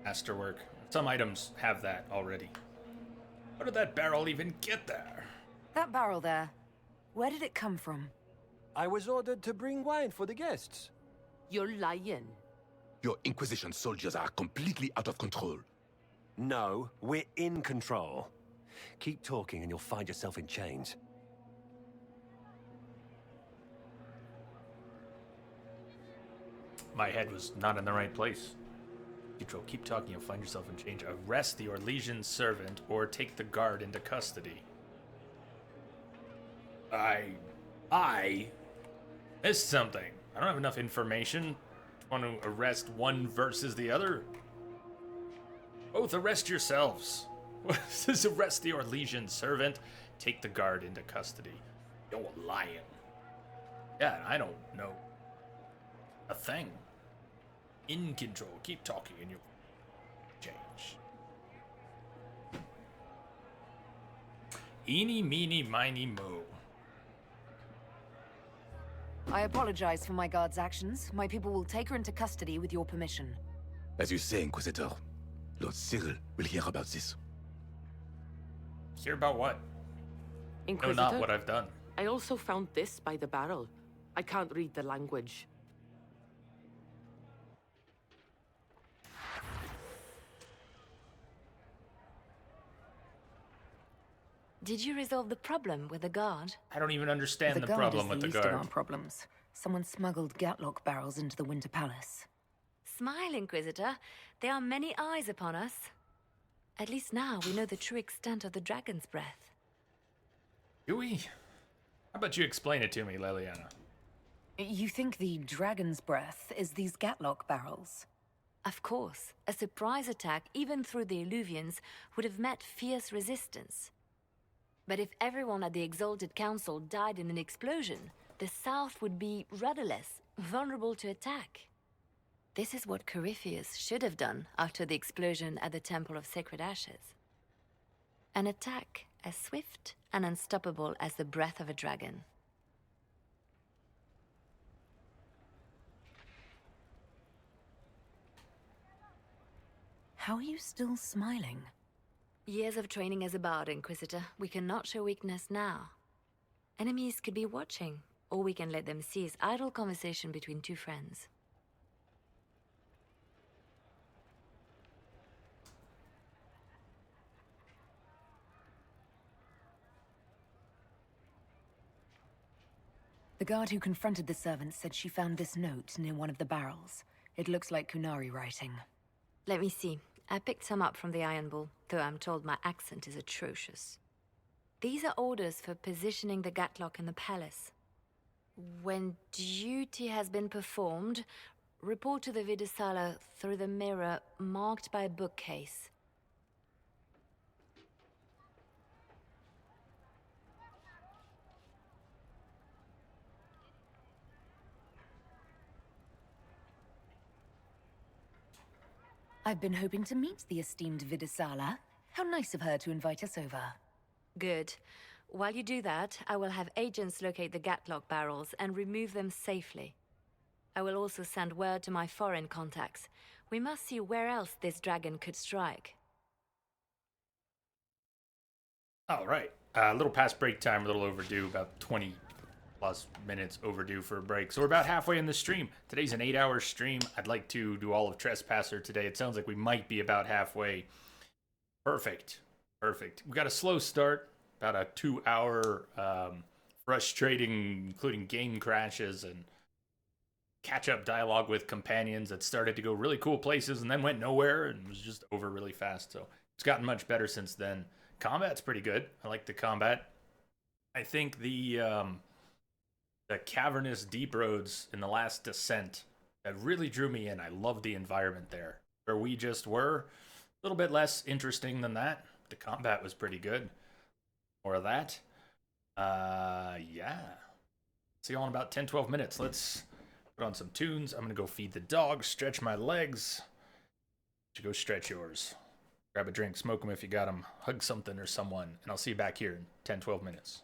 Has to work. Some items have that already. How did that barrel even get there? That barrel there, where did it come from? I was ordered to bring wine for the guests. You're lying. Your Inquisition soldiers are completely out of control. No, we're in control. Keep talking and you'll find yourself in chains. My head was not in the right place. Control, keep talking, you'll find yourself in chains. Arrest the Orlesian servant or take the guard into custody. I missed something. I don't have enough information. Want to arrest one versus the other? Both arrest yourselves. Says arrest the Orlesian servant, take the guard into custody. You're lying. Yeah, I don't know a thing. In control. Keep talking and you'll change. Eeny, meeny, miny, mo. I apologize for my guard's actions. My people will take her into custody with your permission. As you say, Inquisitor, Lord Cyril will hear about this. Hear about what? Inquisitor? No, not what I've done. I also found this by the barrel. I can't read the language. Did you resolve the problem with the guard? I don't even understand the guard problem is with the least of guard. our problems. Someone smuggled Gatlock barrels into the Winter Palace. Smile, Inquisitor. There are many eyes upon us. At least now we know the true extent of the dragon's breath. Do we? How about you explain it to me, Leliana? You think the dragon's breath is these Gatlock barrels? Of course. A surprise attack, even through the Illuvians, would have met fierce resistance. But if everyone at the Exalted Council died in an explosion, the South would be rudderless, vulnerable to attack. This is what Corypheus should have done after the explosion at the Temple of Sacred Ashes. An attack as swift and unstoppable as the breath of a dragon. How are you still smiling? Years of training as a bard, Inquisitor. We cannot show weakness now. Enemies could be watching, or we can let them seize idle conversation between two friends. The guard who confronted the servant said she found this note near one of the barrels. It looks like Kunari writing. Let me see. I picked some up from the Iron Bull, though I'm told my accent is atrocious. These are orders for positioning the Gatlock in the palace. When duty has been performed, report to the Vidusala through the mirror marked by a bookcase. I've been hoping to meet the esteemed Vidisala. How nice of her to invite us over. Good. While you do that, I will have agents locate the Gatlock barrels and remove them safely. I will also send word to my foreign contacts. We must see where else this dragon could strike. All right. A little past break time, a little overdue, about 20 plus minutes overdue for a break. So we're about halfway in the stream. Today's an 8-hour stream. I'd like to do all of Trespasser today. It sounds like we might be about halfway. Perfect. Perfect. We got a slow start, about a 2-hour frustrating, including game crashes and catch-up dialogue with companions that started to go really cool places and then went nowhere and was just over really fast. So it's gotten much better since then. Combat's pretty good. I like the combat. I think the cavernous deep roads in the last descent that really drew me in. I love the environment there. Where we just were, a little bit less interesting than that. The combat was pretty good. More of that. Yeah. See you all in about 10-12 minutes. Let's put on some tunes. I'm gonna go feed the dog, stretch my legs. You go stretch yours. Grab a drink, smoke them if you got them, hug something or someone, and I'll see you back here in 10-12 minutes.